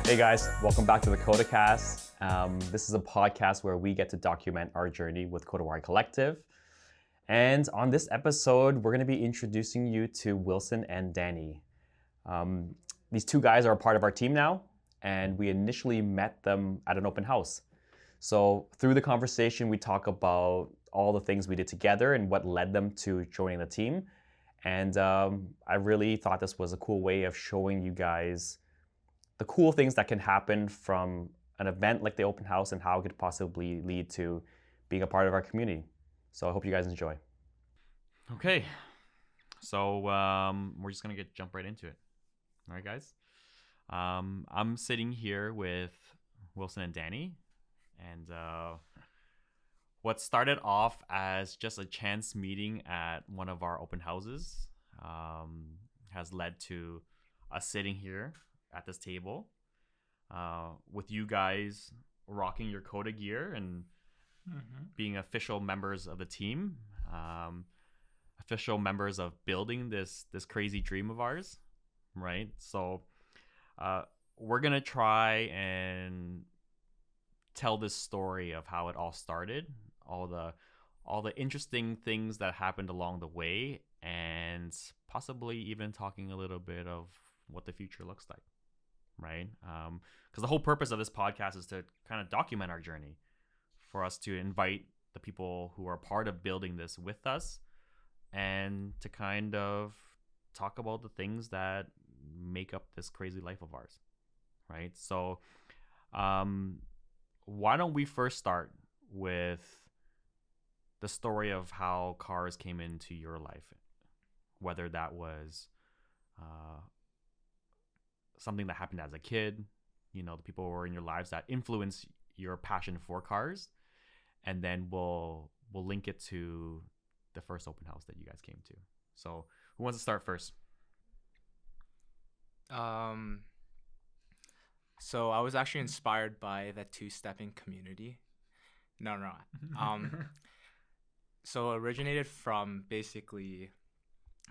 Hey guys, welcome back to the KodaCast. This is a podcast where we get to document our journey with Kodawari Collective. And on this episode, we're going to be introducing you to Willson and Danny. Um, these two guys are a part of our team now, and we initially met them at an open house. So through the conversation, we talk about all the things we did together and what led them to joining the team. And I really thought this was a cool way of showing you guys the cool things that can happen from an event like the open house and how it could possibly lead to being a part of our community. So I hope you guys enjoy. Okay, so we're just gonna jump right into it. All right, guys. I'm sitting here with Willson and Danny, and what started off as just a chance meeting at one of our open houses has led to us sitting here at this table with you guys rocking your Coda gear and being official members of the team, official members of building this crazy dream of ours, right? So we're gonna try and tell this story of how it all started, all the interesting things that happened along the way, and possibly even talking a little bit of what the future looks like, right? Because the whole purpose of this podcast is to kind of document our journey, for us to invite the people who are part of building this with us, and to kind of talk about the things that make up this crazy life of ours, right? So why don't we first start with the story of how cars came into your life, whether that was something that happened as a kid, the people who were in your lives that influence your passion for cars, and then we'll link it to the first open house that you guys came to. So who wants to start first? So I was actually inspired by the two-stepping community. No. So it originated from basically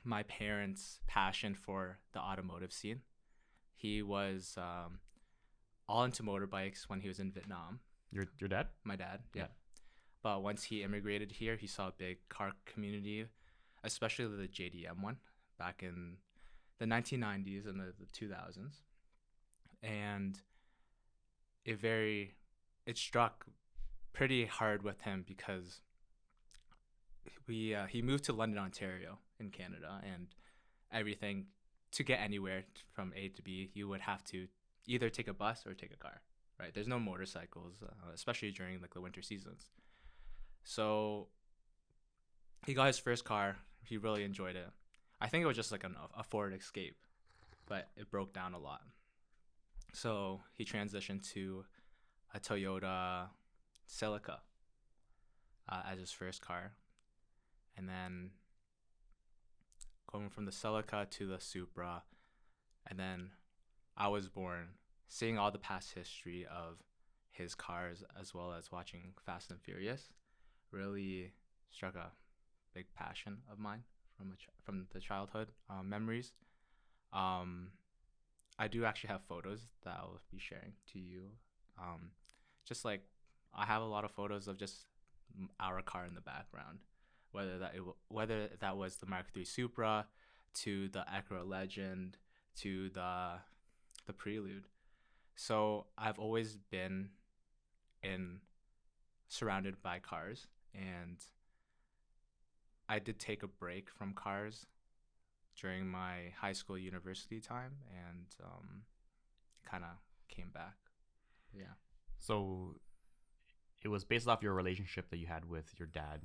my parents' passion for the automotive scene. He was all into motorbikes when he was in Vietnam. Your dad? My dad, yeah. But once he immigrated here, he saw a big car community, especially the JDM one back in the 1990s and the 2000s. And it struck pretty hard with him because he moved to London, Ontario in Canada, and everything to get anywhere from A to B, you would have to either take a bus or take a car, right? There's no motorcycles, especially during like the winter seasons. So he got his first car. He really enjoyed it. I think it was just like a Ford Escape, but it broke down a lot. So he transitioned to a Toyota Celica as his first car. And then going from the Celica to the Supra. And then I was born seeing all the past history of his cars, as well as watching Fast and Furious, really struck a big passion of mine from the childhood memories. I do actually have photos that I'll be sharing to you. Just like I have a lot of photos of just our car in the background, whether that was the Mark III Supra, to the Acura Legend, to the Prelude. So I've always been surrounded by cars, and I did take a break from cars during my high school university time, and kind of came back. Yeah. So it was based off your relationship that you had with your dad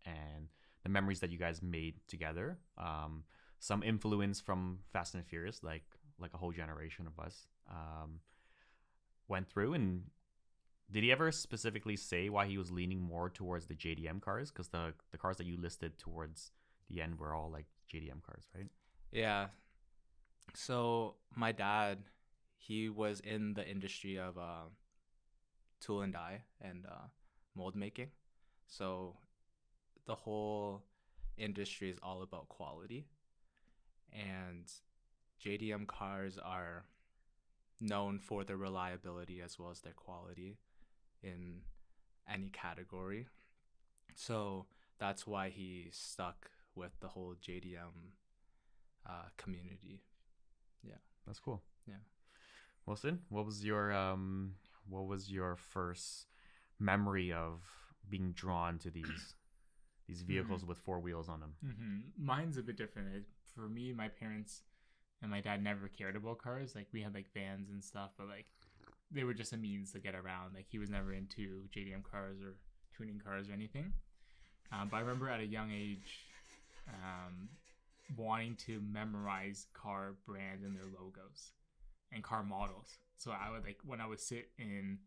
and the memories that you guys made together. Some influence from Fast and Furious, like a whole generation of us went through. And did he ever specifically say why he was leaning more towards the JDM cars? Because the cars that you listed towards the end were all like JDM cars, right? Yeah. So my dad, he was in the industry of tool and die and mold making. So the whole industry is all about quality. And JDM cars are known for their reliability as well as their quality in any category. So that's why he stuck with the whole JDM community. Yeah. That's cool. Yeah. Wilson, what was your first memory of being drawn to these vehicles with four wheels on them? Mine's a bit different. For me, my parents and my dad never cared about cars. Like, we had like vans and stuff, but like they were just a means to get around. Like, he was never into JDM cars or tuning cars or anything. But I remember at a young age wanting to memorize car brands and their logos and car models. So I would, like, when I would sit in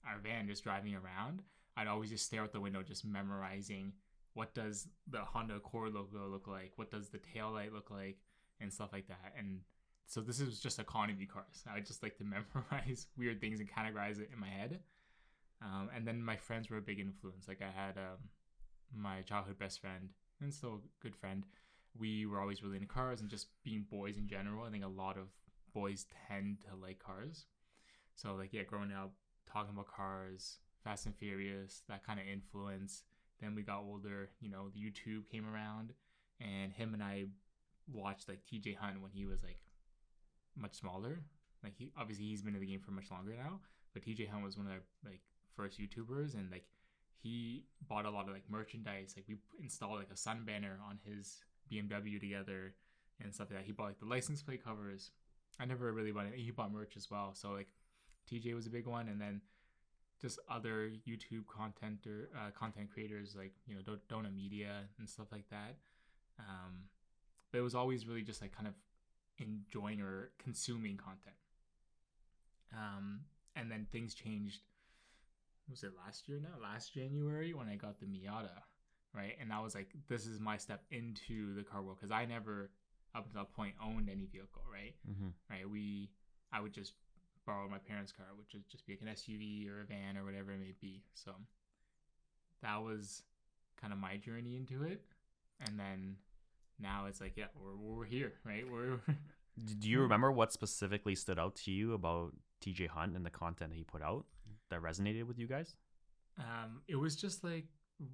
our van just driving around, I'd always just stare out the window, just memorizing what does the Honda Accord logo look like, what does the taillight look like, and stuff like that. And so this is just economy cars. I would just like to memorize weird things and categorize it in my head. And then my friends were a big influence. Like, I had my childhood best friend, and still a good friend. We were always really into cars and just being boys in general. I think a lot of boys tend to like cars. So, like, yeah, growing up, talking about cars, Fast and Furious, that kind of influence. Then we got older, you know, the YouTube came around, and him and I watched like TJ Hunt when he was like much smaller. Like, he's been in the game for much longer now, but TJ Hunt was one of the like first YouTubers, and like he bought a lot of like merchandise. Like, we installed like a sun banner on his BMW together and stuff like that. He bought like the license plate covers. I never really bought it. He bought merch as well. So like TJ was a big one, and then just other YouTube content creators like, you know, Donut Media and stuff like that. But it was always really just like kind of enjoying or consuming content. And then things changed. Was it last year now? Last January when I got the Miata, right? And I was like, this is my step into the car world, because I never, up to that point, owned any vehicle, right? Right? I would just borrow my parents' car, which would just be like an SUV or a van or whatever it may be. So that was kind of my journey into it. And then now it's like, yeah, we're here, right? Do you remember what specifically stood out to you about TJ Hunt and the content that he put out that resonated with you guys? It was just like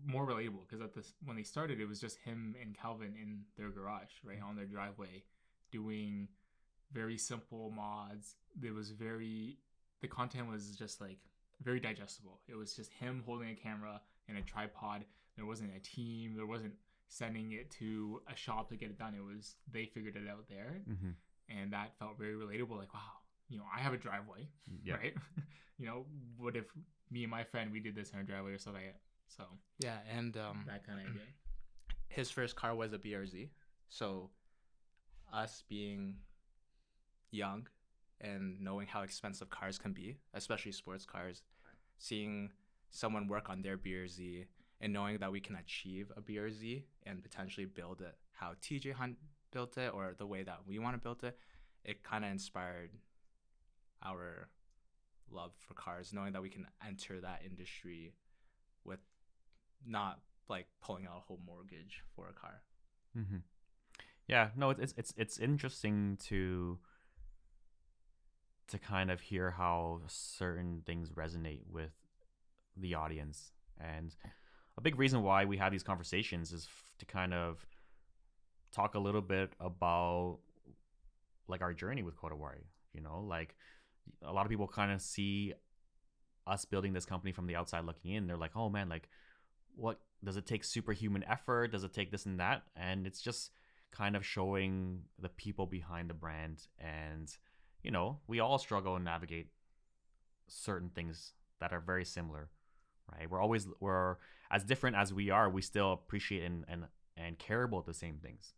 more relatable, because when they started, it was just him and Calvin in their garage, right, on their driveway, doing very simple mods. The content was just like very digestible. It was just him holding a camera and a tripod. There wasn't a team. There wasn't sending it to a shop to get it done. It was, they figured it out there. And that felt very relatable. Like, wow, you know, I have a driveway, right? You know, what if me and my friend, we did this in our driveway or something like that? So yeah, and that kind of idea. His first car was a BRZ. So us being young and knowing how expensive cars can be, especially sports cars, seeing someone work on their BRZ and knowing that we can achieve a BRZ and potentially build it how TJ Hunt built it or the way that we want to build it, it kind of inspired our love for cars, knowing that we can enter that industry with not like pulling out a whole mortgage for a car. Yeah, no, it's interesting to kind of hear how certain things resonate with the audience. And a big reason why we have these conversations is to kind of talk a little bit about like our journey with Kodawari. You know, like a lot of people kind of see us building this company from the outside looking in. They're like, oh man, like what does it take? Superhuman effort? Does it take this and that? And it's just kind of showing the people behind the brand. And you know, we all struggle and navigate certain things that are very similar, right? We're as different as we are, we still appreciate and care about the same things,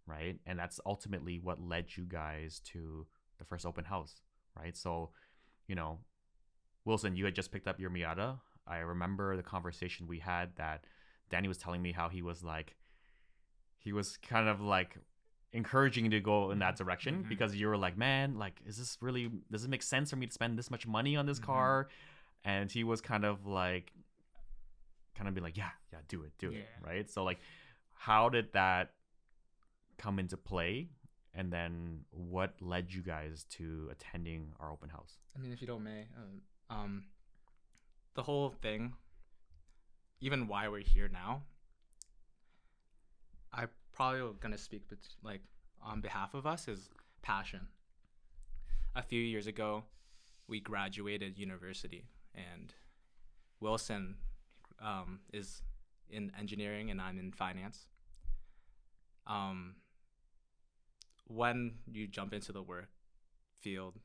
right? And that's ultimately what led you guys to the first open house, right? So, you know, Wilson, you had just picked up your Miata. I remember the conversation we had that Danny was telling me how he was kind of like encouraging you to go in that direction because you were like, man, like, does it make sense for me to spend this much money on this car? And he was kind of be like, yeah, do it, right? So like, how did that come into play? And then what led you guys to attending our open house? I mean, if you don't may, the whole thing, even why we're here now, I probably gonna speak like on behalf of us is passion. A few years ago, we graduated university, and Willson is in engineering and I'm in finance. When you jump into the work field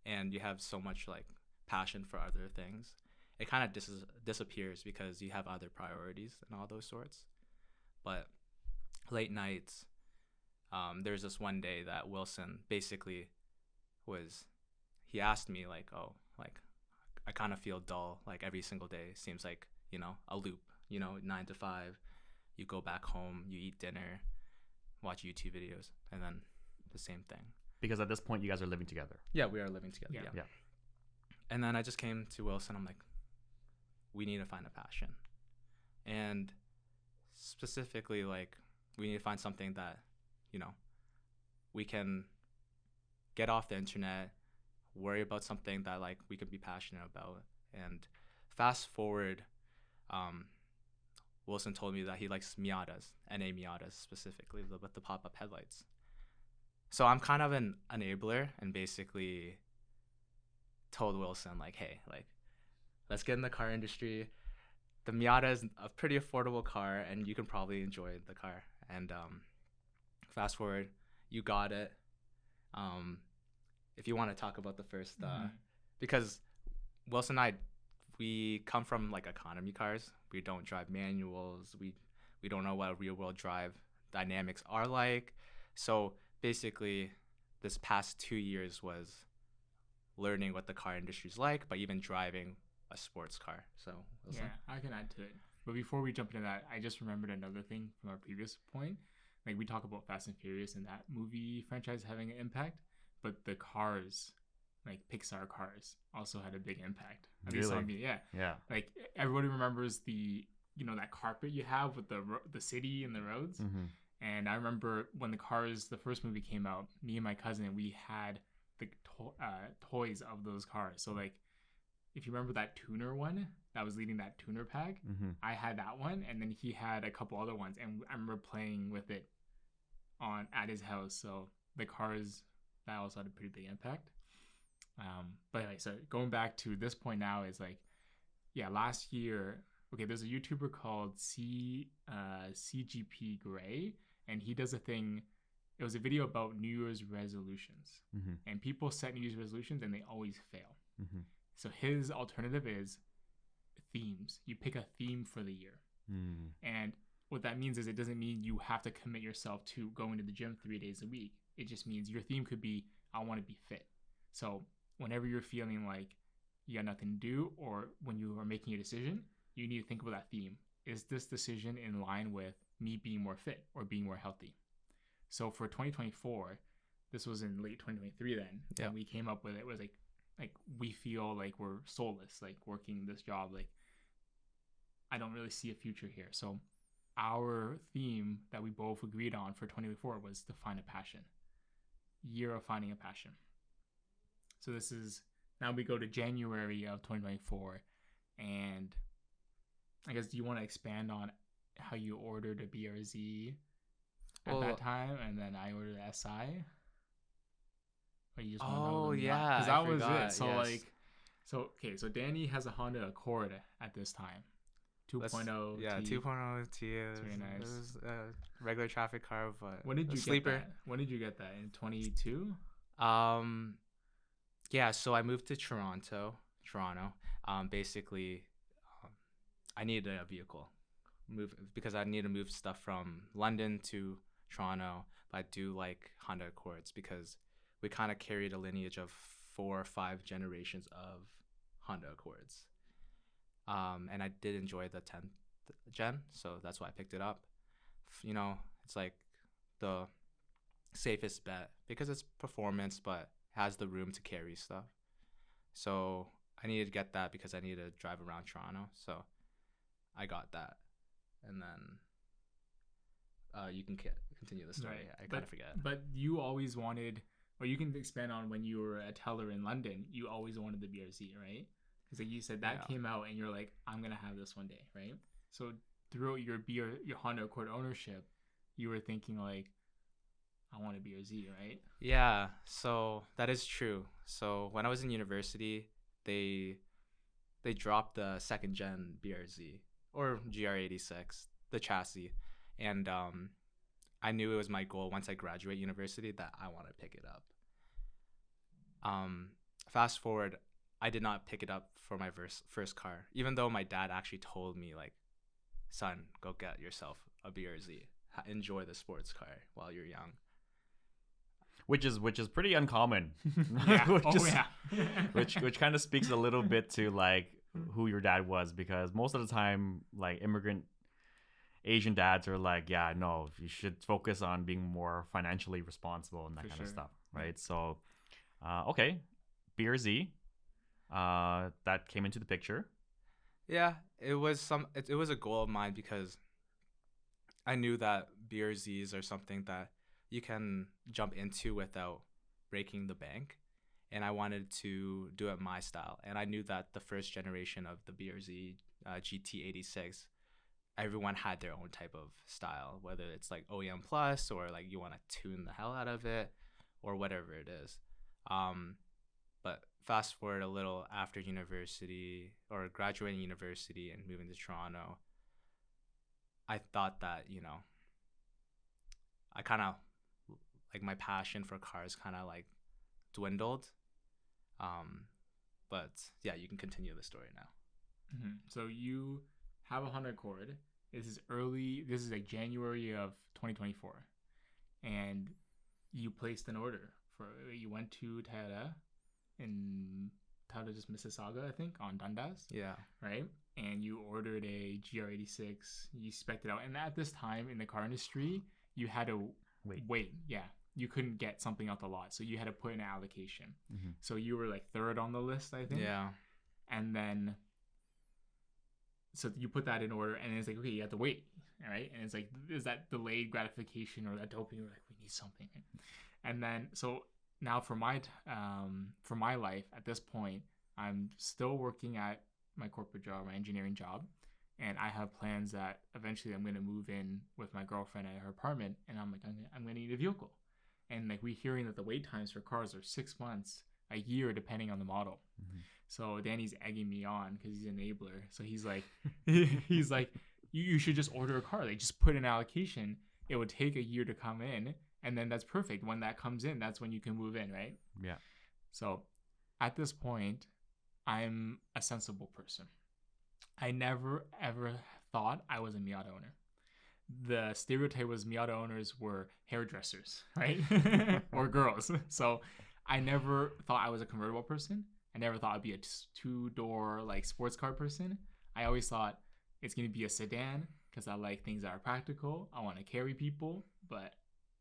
and you have so much like passion for other things, it kind of disappears because you have other priorities and all those sorts. But late nights, there's this one day that Willson basically he asked me like, oh, like I kind of feel dull, like every single day seems like, a loop, 9 to 5, you go back home, you eat dinner, watch YouTube videos, and then the same thing. Because at this point, you guys are living together. Yeah, we are living together. Yeah. And then I just came to Willson. I'm like, we need to find a passion. And specifically, like, we need to find something that, we can get off the internet, worry about something that, like, we could be passionate about. And fast forward, Willson told me that he likes Miatas, NA Miatas specifically, with the pop-up headlights. So I'm kind of an enabler and basically told Willson, like, hey, like, let's get in the car industry. The Miata is a pretty affordable car, and you can probably enjoy the car. And fast forward, you got it. If you want to talk about the first, because Willson and I, we come from like economy cars. We don't drive manuals. We don't know what real world drive dynamics are like. So basically, this past 2 years was learning what the car industry is like, but even driving a sports car. So Willson? Yeah, I can add to it. But before we jump into that, I just remembered another thing from our previous point. Like, we talk about Fast and Furious and that movie franchise having an impact, but the cars, like Pixar cars, also had a big impact. At least on me, yeah. Yeah. Like, everybody remembers the, that carpet you have with the city and the roads. Mm-hmm. And I remember when the first movie came out, me and my cousin, we had the toys of those cars. So, like, if you remember that tuner one that was leading that tuner pack, I had that one, and then he had a couple other ones, and I remember playing with it at his house. So the cars, that also had a pretty big impact. But anyway, so going back to this point now is like, yeah, last year, okay, there's a YouTuber called CGP Gray, and he does a thing. It was a video about New Year's resolutions, and people set New Year's resolutions and they always fail. So his alternative is themes. You pick a theme for the year. And what that means is it doesn't mean you have to commit yourself to going to the gym 3 days a week. It just means your theme could be, I want to be fit. So whenever you're feeling like you got nothing to do, or when you are making a decision, you need to think about that theme. Is this decision in line with me being more fit or being more healthy? So for 2024, this was in late 2023 then, and we came up with it was like we feel like we're soulless, like working this job, like I don't really see a future here. So our theme that we both agreed on for 2024 was to find a passion. Year of finding a passion. So this is, now we go to January of 2024, and I guess, do you want to expand on how you ordered a BRZ at that time, and then I ordered an SI? Or you just yeah, because that was forgot. it. So yes. So Danny has a Honda Accord at this time, 2.0. Yeah, T. 2.0 T. It's very nice. It was a regular traffic car, but When did you sleeper. get that? When did you get that? In 22? Yeah. So I moved to Toronto. Basically, I needed a vehicle, because I need to move stuff from London to Toronto. But I do like Honda Accords because we kind of carried a lineage of 4 or 5 generations of Honda Accords. And I did enjoy the 10th gen, so that's why I picked it up. It's like the safest bet because it's performance, but has the room to carry stuff. So I needed to get that because I needed to drive around Toronto. So I got that. And then you can continue the story. Right. I kind of forget. But you always wanted, or you can expand on when you were a teller in London, you always wanted the BRZ, right? Because like you said, that Yeah. came out and you're like, I'm going to have this one day, right? So throughout your Honda Accord ownership, you were thinking like, I want a BRZ, right? Yeah, so that is true. So when I was in university, they dropped the second gen BRZ or GR86, the chassis, and I knew it was my goal once I graduate university that I want to pick it up. Fast forward, I did not pick it up for my first car, even though my dad actually told me like, son, go get yourself a BRZ. Enjoy the sports car while you're young. Which is pretty uncommon. Yeah. which kind of speaks a little bit to like who your dad was, because most of the time like immigrant Asian dads are like, yeah, no, you should focus on being more financially responsible and that For kind sure. of stuff, right? So, okay, BRZ, that came into the picture. Yeah, it was it was a goal of mine because I knew that BRZs are something that you can jump into without breaking the bank, and I wanted to do it my style. And I knew that the first generation of the BRZ GT86, everyone had their own type of style, whether it's like OEM plus or like you want to tune the hell out of it or whatever it is. But fast forward a little after university or graduating university and moving to Toronto, I thought that, you know, I kind of like my passion for cars kind of like dwindled. But yeah, you can continue the story now. Mm-hmm. So you have a Honda Accord. This is like January of 2024. And you placed an order you went to Toyota in just Mississauga, I think, on Dundas, Yeah. right? And you ordered a GR86. You spec'd it out. And at this time in the car industry, you had to wait. Yeah. You couldn't get something off the lot. So you had to put in an allocation. Mm-hmm. So you were like third on the list, I think. Yeah. And then, so you put that in order, and it's like, okay, you have to wait, right? And it's like, is that delayed gratification or that dopamine? We're like, we need something. And then, so now for my life at this point, I'm still working at my corporate job, my engineering job, and I have plans that eventually I'm going to move in with my girlfriend at her apartment, and I'm like, I'm going to need a vehicle. And like we're hearing that the wait times for cars are 6 months, a year, depending on the model. Mm-hmm. So Danny's egging me on because he's an enabler. So he's like, you should just order a car. Like just put an allocation. It would take a year to come in, and then that's perfect. When that comes in, that's when you can move in, right? Yeah. So at this point, I'm a sensible person. I never ever thought I was a Miata owner. The stereotype was Miata owners were hairdressers, right? Or girls. So I never thought I was a convertible person. I never thought I'd be a two-door like sports car person. I always thought it's going to be a sedan because I like things that are practical. I want to carry people, but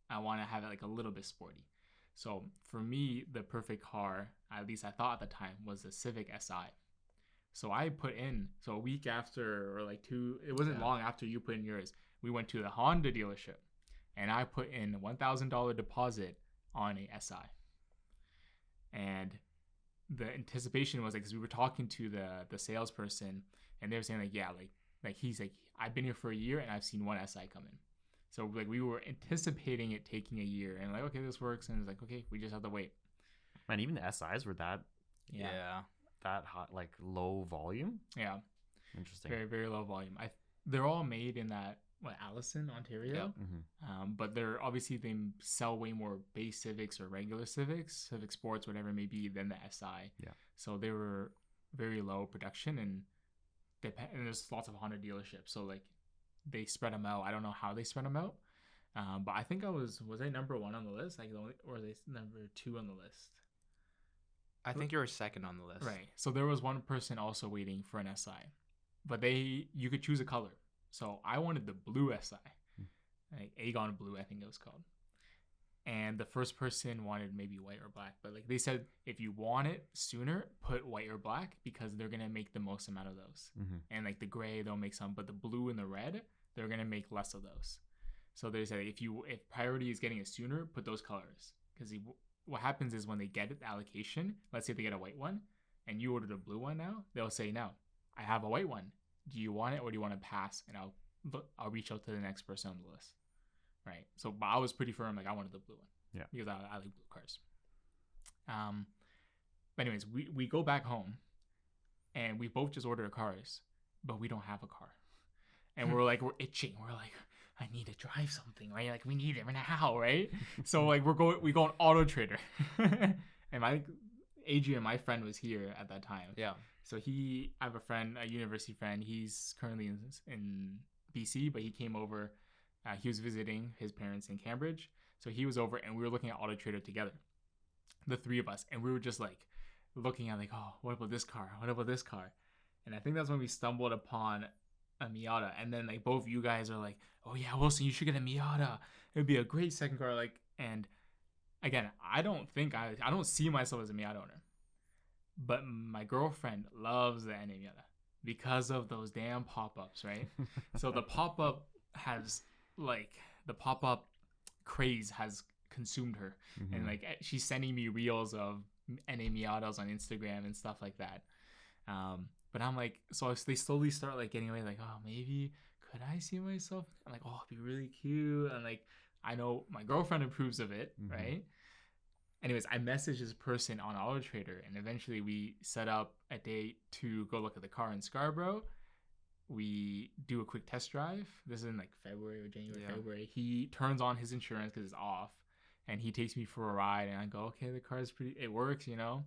I want to have it like a little bit sporty. So for me, the perfect car, at least I thought at the time, was the Civic Si. So I put in, so a week after, or like two, it wasn't long after you put in yours, we went to the Honda dealership and I put in $1,000 deposit on a Si. And the anticipation was like, because we were talking to the salesperson and they were saying like, yeah, like he's like, I've been here for a year and I've seen one Si come in. So like we were anticipating it taking a year and like, okay, this works. And it's like, okay, we just have to wait. Man, even the SIs were that hot, like low volume. Yeah. Interesting. Very, very low volume. They're all made in that, Allison, Ontario. Yep. Mm-hmm. But they're obviously, they sell way more base Civics or regular Civics, Civic Sports, whatever it may be, than the Si. Yeah. So they were very low production and there's lots of Honda dealerships. So like they spread them out. I don't know how they spread them out. But I think was I number one on the list? Or they number two on the list? I think you were second on the list. Right. So there was one person also waiting for an Si, but you could choose a color. So I wanted the blue Si, like Aegon Blue, I think it was called. And the first person wanted maybe white or black, but like they said, if you want it sooner, put white or black because they're gonna make the most amount of those. Mm-hmm. And like the gray, they'll make some, but the blue and the red, they're gonna make less of those. So they say if priority is getting it sooner, put those colors. Because what happens is when they get the allocation, let's say they get a white one, and you ordered a blue one now, they'll say, no, I have a white one. Do you want it or do you want to pass? And I'll reach out to the next person on the list. Right. So but I was pretty firm, like I wanted the blue one. Yeah. Because I like blue cars. But anyways, we go back home and we both just ordered cars, but we don't have a car. And we're itching. We're like, I need to drive something, right? Like we need it now, right? So like we go on Auto Trader. And Adrian, my friend, was here at that time. Yeah. So I have a friend, a university friend. He's currently in BC, but he came over. He was visiting his parents in Cambridge. So he was over and we were looking at Auto Trader together, the three of us. And we were just like looking at like, oh, what about this car? What about this car? And I think that's when we stumbled upon a Miata. And then like both you guys are like, oh yeah, Willson, you should get a Miata. It would be a great second car. Like, and again, I don't see myself as a Miata owner. But my girlfriend loves the NA Miata because of those damn pop-ups, right? So the pop-up craze has consumed her. Mm-hmm. And like she's sending me reels of NA Miatas on Instagram and stuff like that. But I'm like, so they slowly start like getting away, like, oh, maybe could I see myself? I'm like, oh, it'd be really cute. And like, I know my girlfriend approves of it, Mm-hmm. right? Anyways, I messaged this person on Auto Trader, and eventually we set up a date to go look at the car in Scarborough. We do a quick test drive. This is in like February or January, February. He turns on his insurance because it's off, and he takes me for a ride, and I go, okay, the car is it works, you know?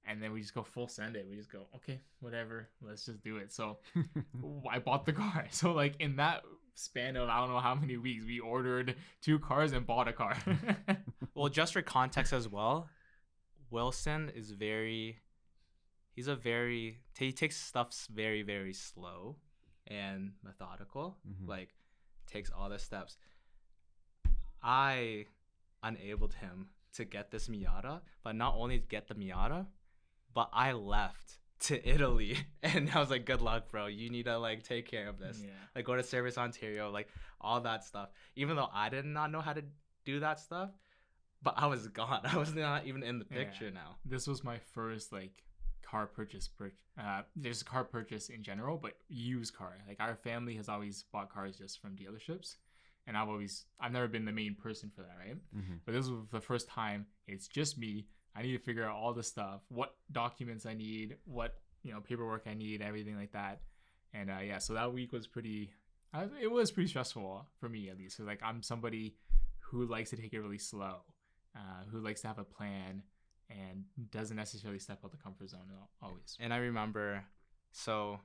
And then we just go full send it. We just go, okay, whatever, let's just do it. So I bought the car. So like in that span of I don't know how many weeks, we ordered 2 cars and bought a car. Well, just for context as well, Willson is he takes stuff very, very slow and methodical. Mm-hmm. Like takes all the steps. I enabled him to get this Miata, but not only get the Miata, but I left to Italy and I was like, good luck, bro. You need to like take care of this. Yeah. Like go to Service Ontario, like all that stuff. Even though I did not know how to do that stuff, but I was gone. I was not even in the picture now. This was my first like car purchase. There's a car purchase in general, but used car. Like our family has always bought cars just from dealerships, and I've never been the main person for that, right? Mm-hmm. But this was the first time. It's just me. I need to figure out all the stuff, what documents I need, what paperwork I need, everything like that. And so that week was it was pretty stressful for me at least. So like I'm somebody who likes to take it really slow. Who likes to have a plan and doesn't necessarily step out the comfort zone always. And I remember, so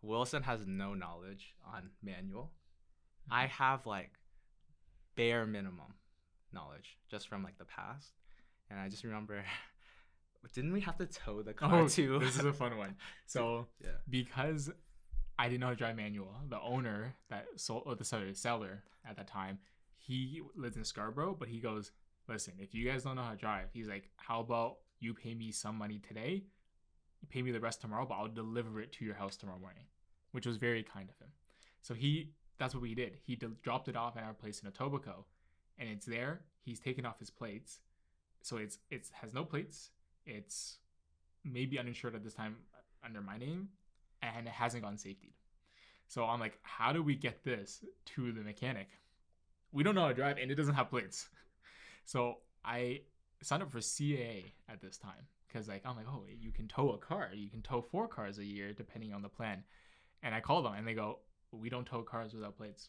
Willson has no knowledge on manual. Mm-hmm. I have like bare minimum knowledge just from like the past. And I just remember, didn't we have to tow the car too? This is a fun one. So yeah, because I didn't know how to drive manual, the owner that sold, or the seller at that time, he lives in Scarborough, but he goes, listen, if you guys don't know how to drive, he's like, how about you pay me some money today, you pay me the rest tomorrow, but I'll deliver it to your house tomorrow morning, which was very kind of him. So that's what we did. He dropped it off at our place in Etobicoke, and it's there. He's taken off his plates. So it has no plates. It's maybe uninsured at this time under my name, and it hasn't gone safetied. So I'm like, how do we get this to the mechanic? We don't know how to drive, and it doesn't have plates. So I signed up for CAA at this time because I'm like, oh, you can tow a car. You can tow 4 cars a year depending on the plan. And I called them, and they go, we don't tow cars without plates.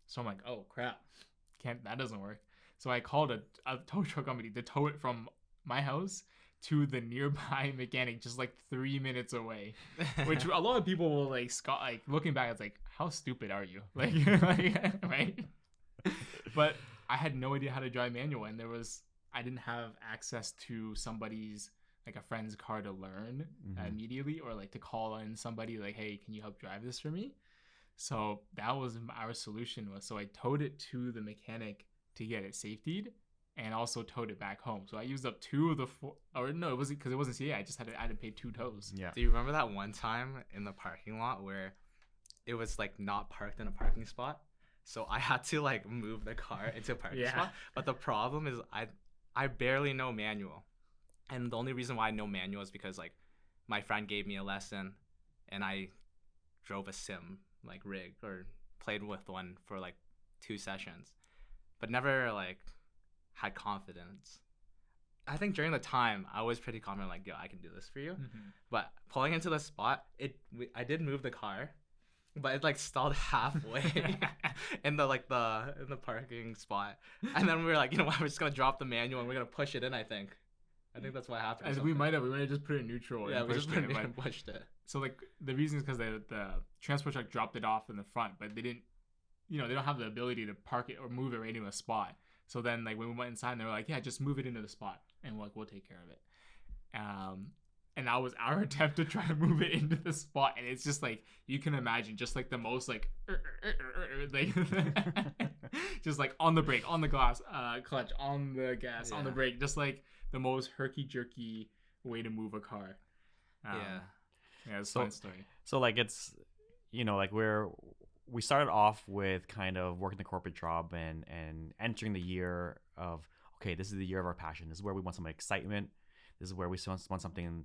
So I'm like, oh crap, that doesn't work. So I called a tow truck company to tow it from my house to the nearby mechanic just like 3 minutes away, which a lot of people will like looking back, it's like, how stupid are you? Like right? But I had no idea how to drive manual, and I didn't have access to somebody's, like a friend's car to learn immediately, or like to call in somebody like, hey, can you help drive this for me? So that was our solution. So I towed it to the mechanic to get it safetied, and also towed it back home. So I used up 2 of the 4, or no, it wasn't, because it wasn't CA. I just had to pay 2 tows. Yeah. Do you remember that one time in the parking lot where it was like not parked in a parking spot? So I had to like move the car into a parking Yeah. spot. But the problem is I barely know manual. And the only reason why I know manual is because like my friend gave me a lesson and I drove a sim like rig or played with one for like 2 sessions, but never like had confidence. I think during the time I was pretty confident, like, yo, I can do this for you. But pulling into the spot, I did move the car, but it like stalled halfway in the parking spot, and then we were like, you know what, we're just gonna drop the manual and we're gonna push it in. I think that's what happened. or As something. we might have just put it in neutral. Yeah, and we just pushed it, put it but- and pushed it. So like the reason is because the transport truck dropped it off in the front, but they didn't, they don't have the ability to park it or move it right into a spot. So then like when we went inside, they were like, yeah, just move it into the spot, and we'll take care of it. And that was our attempt to try to move it into the spot, and it's just like you can imagine, just like the most like like just like on the brake, on the glass, clutch, on the gas, on the Yeah. brake, just like the most herky jerky way to move a car. Yeah. Yeah, it's a So- fun story. So like it's, like we started off with kind of working the corporate job and entering the year of, okay, this is the year of our passion. This is where we want some excitement. This is where we want something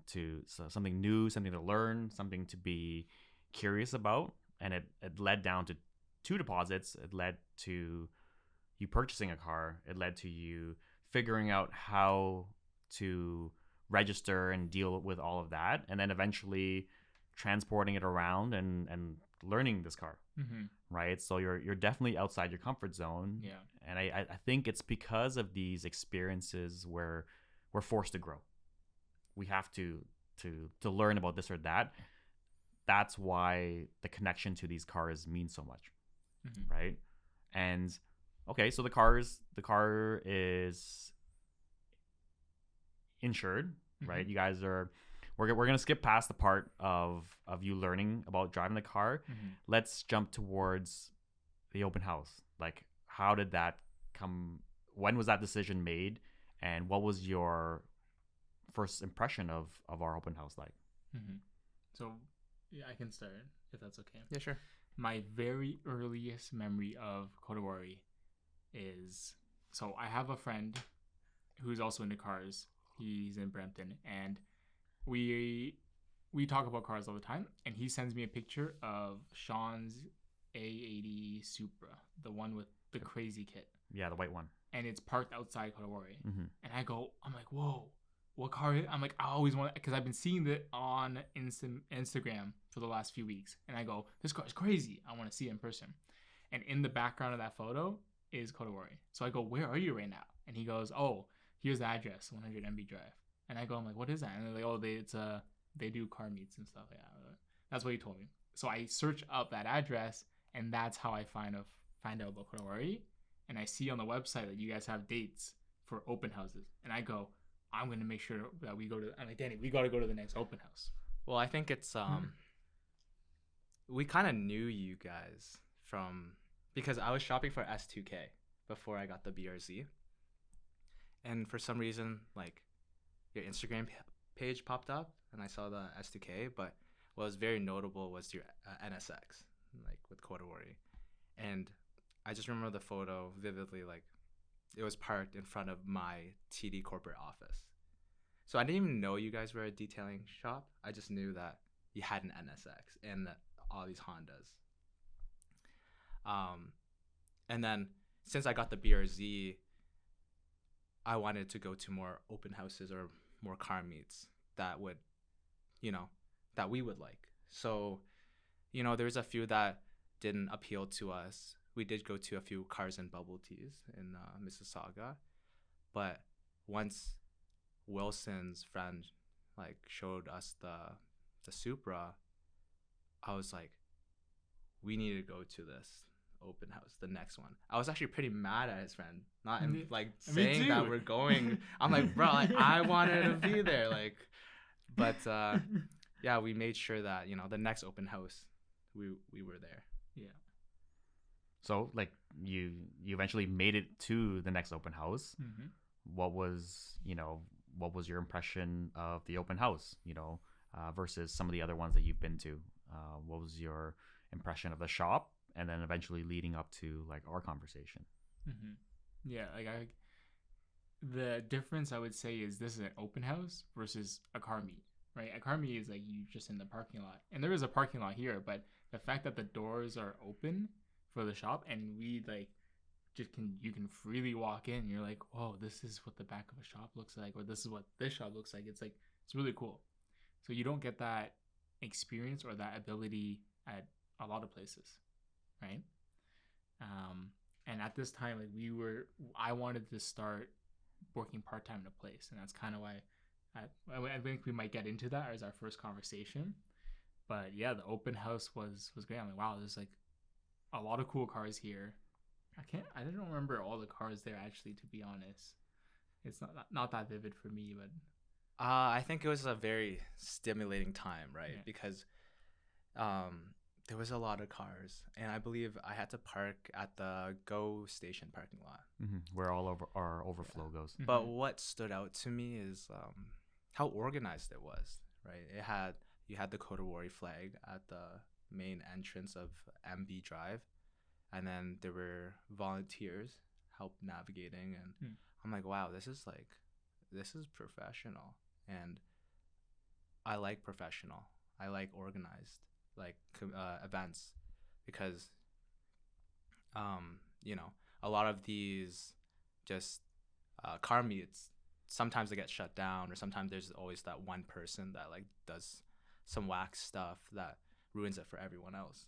something new, something to learn, something to be curious about. And it led down to 2 deposits. It led to you purchasing a car. It led to you figuring out how to register and deal with all of that. And then eventually transporting it around and learning this car, right? So you're definitely outside your comfort zone. Yeah. And I think it's because of these experiences where we're forced to grow. We have to learn about this or that. That's why the connection to these cars means so much, right? And okay, so the car is insured, right? You guys are. We're gonna skip past the part of you learning about driving the car. Let's jump towards the open house. Like, how did that come? When was that decision made? And what was your first impression of our open house like? So yeah, I can start if that's okay. Yeah, sure. My very earliest memory of Kodawari is, so I have a friend who's also into cars. He's in Brampton, and we talk about cars all the time. And he sends me a picture of Sean's A80 Supra, the one with the crazy kit, Yeah, the white one. and it's parked outside Kodawari. Mm-hmm. And I'm like, whoa, what car is it? I'm like, I always want, because I've been seeing it on Instagram for the last few weeks. And I go, this car is crazy. I want to see it in person. And in the background of that photo is Kodawari. So I go, where are you right now? And he goes, oh, here's the address, 100 MB Drive. And I go, I'm like, what is that? And they're like, oh, they do car meets and stuff like that. That's what he told me. So I search up that address, and that's how I find out about Kodawari. And I see on the website that you guys have dates for open houses. And I go, I'm going to make sure that we go to, I'm like, Danny, we got to go to the next open house. Well, I think it's we kind of knew you guys from, because I was shopping for S2K before I got the BRZ, and for some reason like your Instagram page popped up and I saw the S2K, but what was very notable was your NSX, like with Kodawari. And I just remember the photo vividly, like it was parked in front of my TD corporate office. So I didn't even know you guys were a detailing shop. I just knew that you had an NSX and all these Hondas. And then since I got the BRZ, I wanted to go to more open houses or more car meets that would, that we would like. So, there's a few that didn't appeal to us. We did go to a few Cars and Bubble Teas in Mississauga, but once Wilson's friend like showed us the Supra, I was like, we need to go to this open house, the next one. I was actually pretty mad at his friend, not in, like saying that we're going. I'm like, bro, like, I wanted to be there, like, but yeah, we made sure that the next open house we were there. Yeah. So like you eventually made it to the next open house. What was your impression of the open house, versus some of the other ones that you've been to? What was your impression of the shop and then eventually leading up to like our conversation. Yeah, like the difference I would say is this is an open house versus a car meet, right? A car meet is like you just in the parking lot, and there is a parking lot here, but the fact that the doors are open for the shop and we like you can freely walk in, you're like, whoa, this is what the back of a shop looks like, or this is what this shop looks like. It's like it's really cool. So you don't get that experience or that ability at a lot of places, right? And at this time, like I wanted to start working part time in a place, and that's kind of why I think we might get into that as our first conversation. But yeah, the open house was great. I'm like, wow, there's like a lot of cool cars here. I don't remember all the cars there actually, to be honest. It's not that vivid for me, but I think it was a very stimulating time, right? Yeah. Because there was a lot of cars, and I believe I had to park at the Go station parking lot. Where all of our overflow goes. But what stood out to me is how organized it was, right? You had the Kodawari flag at the main entrance of MB Drive, and then there were volunteers help navigating, and I'm like, wow, this is professional, and I like professional. I like organized, like events, because a lot of these just car meets, sometimes they get shut down, or sometimes there's always that one person that like does some whack stuff that ruins it for everyone else.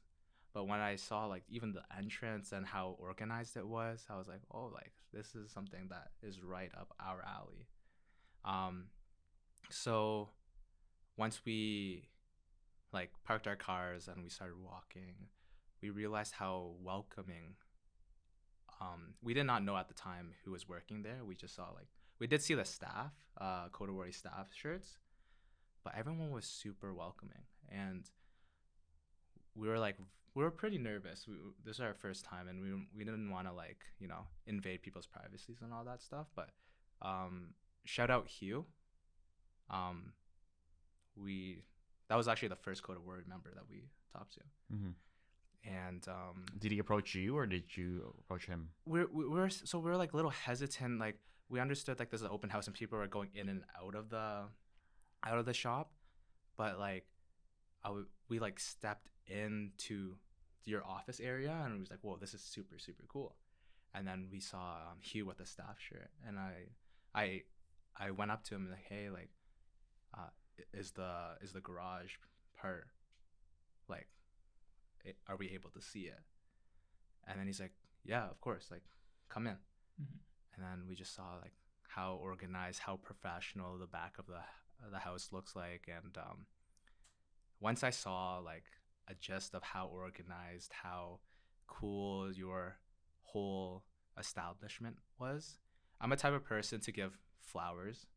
But when I saw like even the entrance and how organized it was, I was like, oh, like this is something that is right up our alley. So once we like parked our cars and we started walking, we realized how welcoming. We did not know at the time who was working there. We just saw we did see the staff, Kodawari staff shirts, but everyone was super welcoming, and we were pretty nervous. This is our first time, and we didn't want to invade people's privacies and all that stuff. But shout out Hugh. That was actually the first Kodawari member that we talked to. And did he approach you, or did you approach him? We're like a little hesitant. Like we understood like there's an open house and people are going in and out of the shop, but like we like stepped into your office area and it was like, whoa, this is super super cool. And then we saw Hugh with the staff shirt, and I went up to him and like, hey, like, is the garage part like, are we able to see it? And then he's like, yeah, of course, like come in. And then we just saw like how organized, how professional the back of the house looks like. And once I saw like a gist of how organized, how cool your whole establishment was, I'm a type of person to give flowers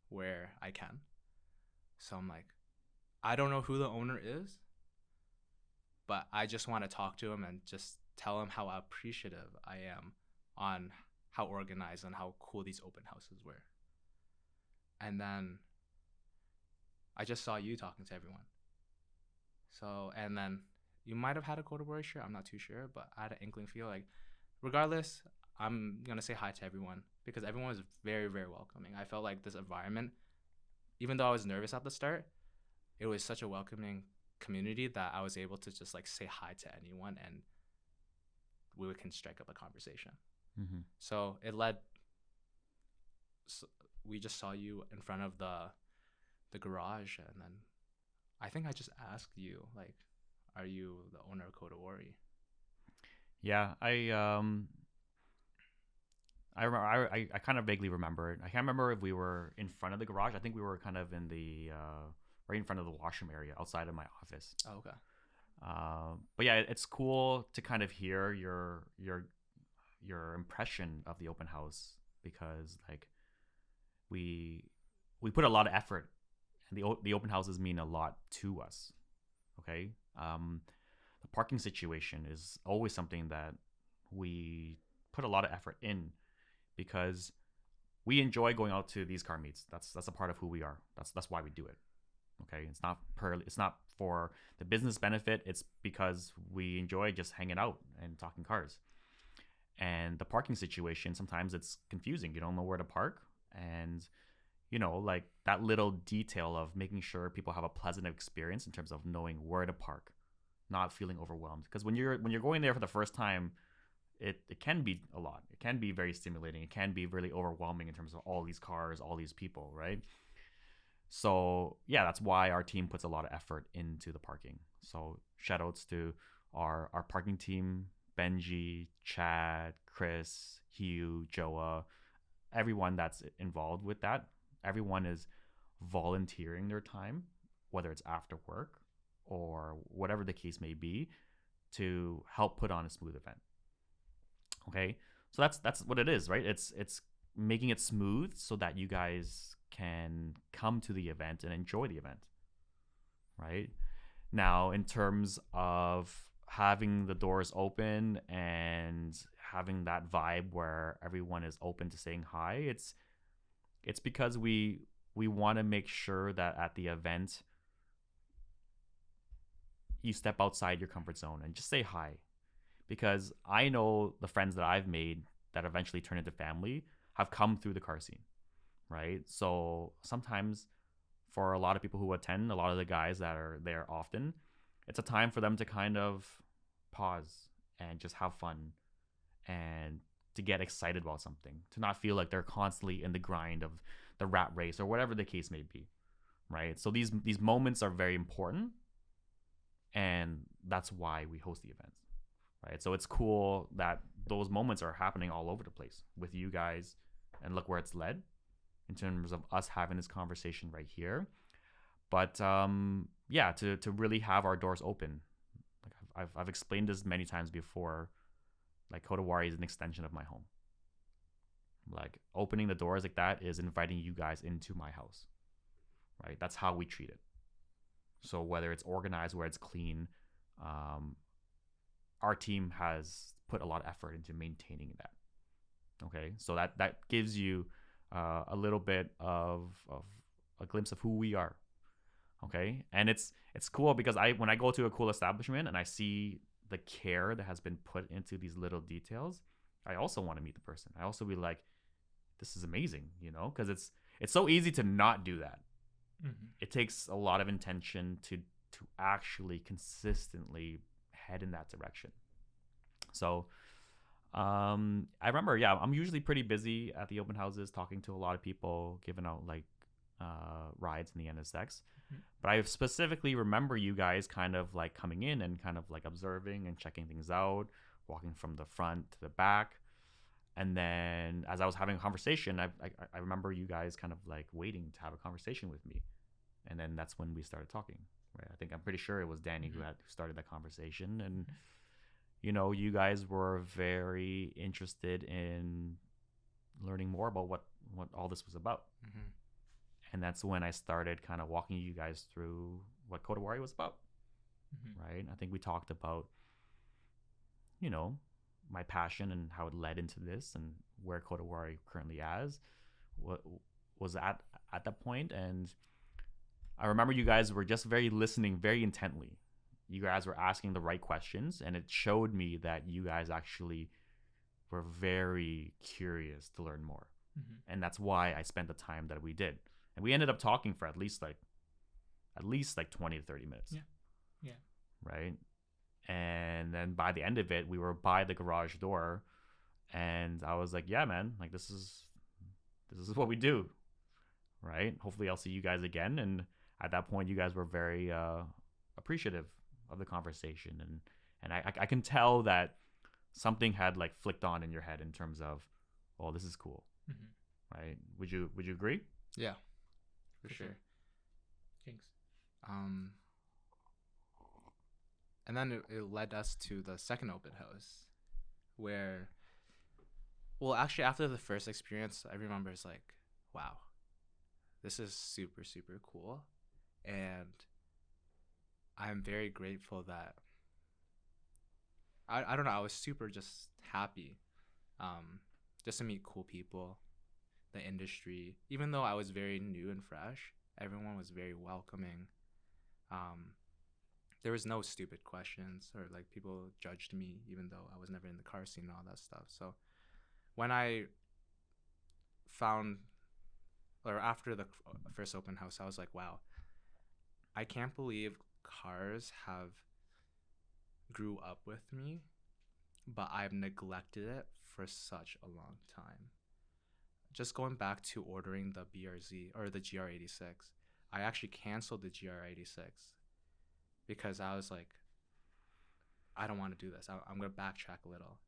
where I can. So I'm like, I don't know who the owner is, but I just want to talk to him and just tell him how appreciative I am on how organized and how cool these open houses were. And then I just saw you talking to everyone. So, and then you might have had a Kodawari shirt, I'm not too sure, but I had an inkling feel like, regardless, I'm going to say hi to everyone because everyone was very, very welcoming. I felt like this environment, even though I was nervous at the start, it was such a welcoming community that I was able to just like say hi to anyone and we can strike up a conversation. So it led, we just saw you in front of the garage, and then I think I just asked you like, are you the owner of Kodawari? Yeah, I remember. I kind of vaguely remember it. I can't remember if we were in front of the garage. I think we were kind of in the right in front of the washroom area outside of my office. Oh, okay. But yeah, it's cool to kind of hear your impression of the open house, because like we put a lot of effort, and the open houses mean a lot to us. Okay, the parking situation is always something that we put a lot of effort in, because we enjoy going out to these car meets. That's a part of who we are. That's why we do it, Okay, it's not for the business benefit. It's because we enjoy just hanging out and talking cars. And the parking situation, sometimes it's confusing. You don't know where to park, and like that little detail of making sure people have a pleasant experience in terms of knowing where to park, not feeling overwhelmed. Because when you're going there for the first time, it can be a lot. It can be very stimulating. It can be really overwhelming in terms of all these cars, all these people, right? So yeah, that's why our team puts a lot of effort into the parking. So shout outs to our parking team, Benji, Chad, Chris, Hugh, Joa, everyone that's involved with that. Everyone is volunteering their time, whether it's after work or whatever the case may be, to help put on a smooth event. Okay, so that's what it is, right? It's making it smooth so that you guys can come to the event and enjoy the event, right? Now, in terms of having the doors open and having that vibe where everyone is open to saying hi, it's because we want to make sure that at the event you step outside your comfort zone and just say hi. Because I know the friends that I've made that eventually turn into family have come through the car scene, right? So sometimes for a lot of people who attend, a lot of the guys that are there often, it's a time for them to kind of pause and just have fun and to get excited about something, to not feel like they're constantly in the grind of the rat race or whatever the case may be, right? So these moments are very important, and that's why we host the events, right? So it's cool that those moments are happening all over the place with you guys, and look where it's led in terms of us having this conversation right here. But yeah, to really have our doors open, like I've explained this many times before, like Kodawari is an extension of my home. Like opening the doors like that is inviting you guys into my house, right? That's how we treat it. So whether it's organized, where it's clean, our team has put a lot of effort into maintaining that. Okay, so that gives you a little bit of a glimpse of who we are. Okay, and it's cool because when I go to a cool establishment and I see the care that has been put into these little details, I also want to meet the person. I also be like, this is amazing, because it's so easy to not do that. Mm-hmm. It takes a lot of intention to actually consistently head in that direction. So I remember, yeah, I'm usually pretty busy at the open houses, talking to a lot of people, giving out like rides in the NSX. Mm-hmm. But I specifically remember you guys kind of like coming in and kind of like observing and checking things out, walking from the front to the back. And then as I was having a conversation, I remember you guys kind of like waiting to have a conversation with me. And then that's when we started talking, right? I'm pretty sure it was Danny who started that conversation. And, you guys were very interested in learning more about what all this was about. Mm-hmm. And that's when I started kind of walking you guys through what Kodawari was about, right? I think we talked about, my passion and how it led into this and where Kodawari currently was at that point. And I remember you guys were just listening very intently. You guys were asking the right questions, and it showed me that you guys actually were very curious to learn more. Mm-hmm. And that's why I spent the time that we did. And we ended up talking for at least like 20 to 30 minutes. Yeah. Right? And then by the end of it, we were by the garage door, and I was like, yeah, man, like this is what we do. Right? Hopefully I'll see you guys again. And at that point, you guys were very appreciative of the conversation. And I can tell that something had like flicked on in your head in terms of, oh, this is cool. Mm-hmm. Right? Would you agree? Yeah, for sure. Thanks. And then it led us to the second open house where, well, actually after the first experience, I remember it's like, wow, this is super, super cool. And I'm very grateful that, I don't know, I was super just happy just to meet cool people, the industry. Even though I was very new and fresh, Everyone was very welcoming. There was no stupid questions or like people judged me even though I was never in the car scene and all that stuff. So when I found, or after the first open house, I was like, wow, I can't believe cars have grew up with me, but I've neglected it for such a long time. Just going back to ordering the BRZ or the GR86, I actually canceled the GR86 because I was like, I don't want to do this. I'm going to backtrack a little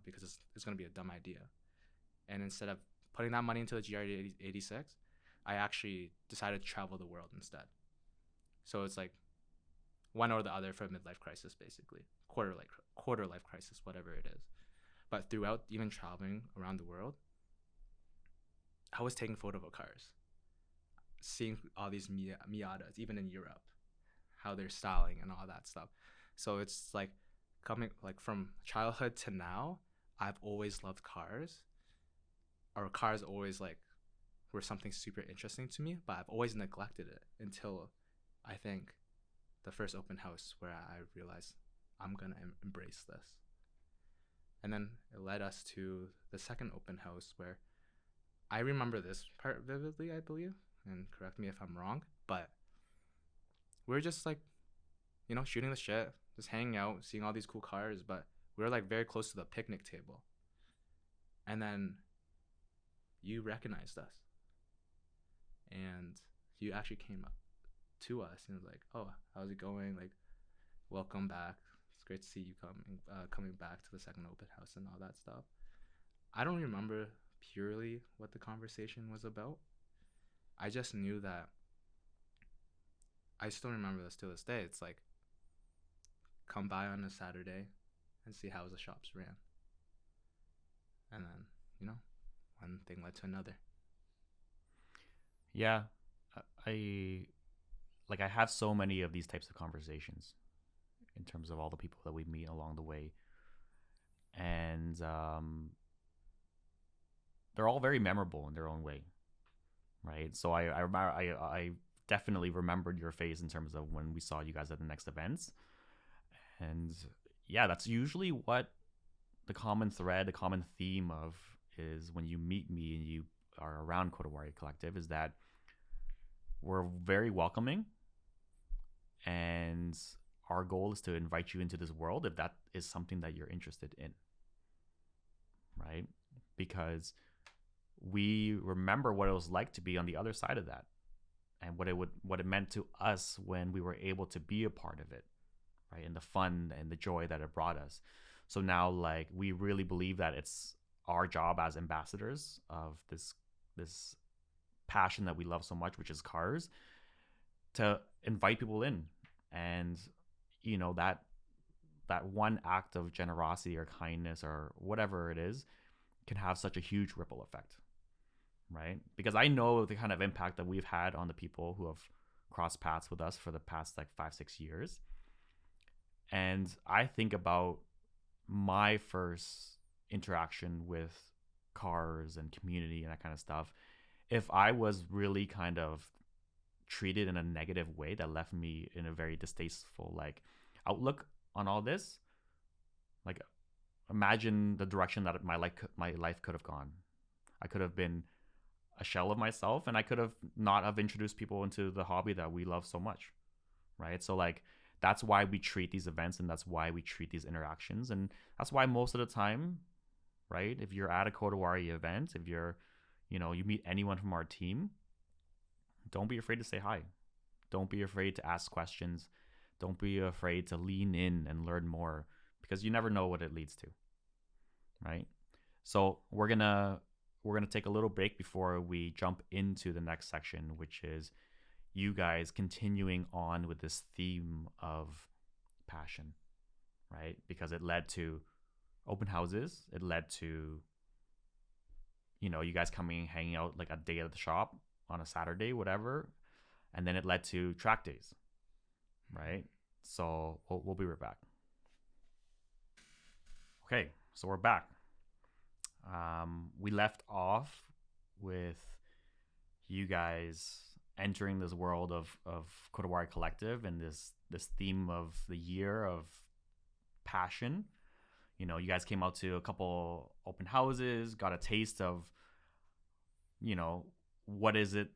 because it's going to be a dumb idea. And instead of putting that money into the GR86, I actually decided to travel the world instead. So it's like one or the other for a midlife crisis, basically. Quarter life crisis, whatever it is. But throughout even traveling around the world, I was taking photo of cars, seeing all these Miatas, even in Europe, how they're styling and all that stuff. So it's like coming like from childhood to now, I've always loved cars, or cars always like were something super interesting to me, but I've always neglected it until I think the first open house where I realized I'm gonna embrace this. And then it led us to the second open house where I remember this part vividly, I believe, and correct me if I'm wrong, but we're just like, you know, shooting the shit, just hanging out, seeing all these cool cars, but we were like very close to the picnic table. And then you recognized us. And you actually came up to us and was like, oh, how's it going? Like, welcome back. It's great to see you coming back to the second open house and all that stuff. I don't remember purely what the conversation was about. I just knew that I still remember this to this day. It's like, come by on a Saturday and see how the shops ran. And then, you know, one thing led to another. Yeah, I have so many of these types of conversations in terms of all the people that we meet along the way, and they're all very memorable in their own way, right? So I definitely remembered your face in terms of when we saw you guys at the next events, and yeah, that's usually what the common thread, the common theme of is when you meet me and you are around Kodawari Collective, is that we're very welcoming, and our goal is to invite you into this world if that is something that you're interested in, right? Because we remember what it was like to be on the other side of that, and what it meant to us when we were able to be a part of it, right? And the fun and the joy that it brought us. So now, like, we really believe that it's our job as ambassadors of this passion that we love so much, which is cars, to invite people in. And you know, that one act of generosity or kindness or whatever it is can have such a huge ripple effect, right? Because I know the kind of impact that we've had on the people who have crossed paths with us for the past like 5-6 years. And I think about my first interaction with cars and community and that kind of stuff. If I was really kind of treated in a negative way that left me in a very distasteful like outlook on all this, like, imagine the direction that my life could have gone. I could have been a shell of myself, and I could have not have introduced people into the hobby that we love so much, right? So like, that's why we treat these events, and that's why we treat these interactions, and that's why most of the time, right, if you're at a Kodawari event, if you're, you know, you meet anyone from our team, don't be afraid to say hi. Don't be afraid to ask questions. Don't be afraid to lean in and learn more, because you never know what it leads to, right? So we're gonna take a little break before we jump into the next section, which is you guys continuing on with this theme of passion, right? Because it led to open houses. It led to, you know, you guys coming, hanging out like a day at the shop on a Saturday, whatever. And then it led to track days, right? So we'll be right back. Okay, so we're back. We left off with you guys entering this world of Kodawari Collective and this theme of the year of passion. You know, you guys came out to a couple open houses, got a taste of, you know, what is it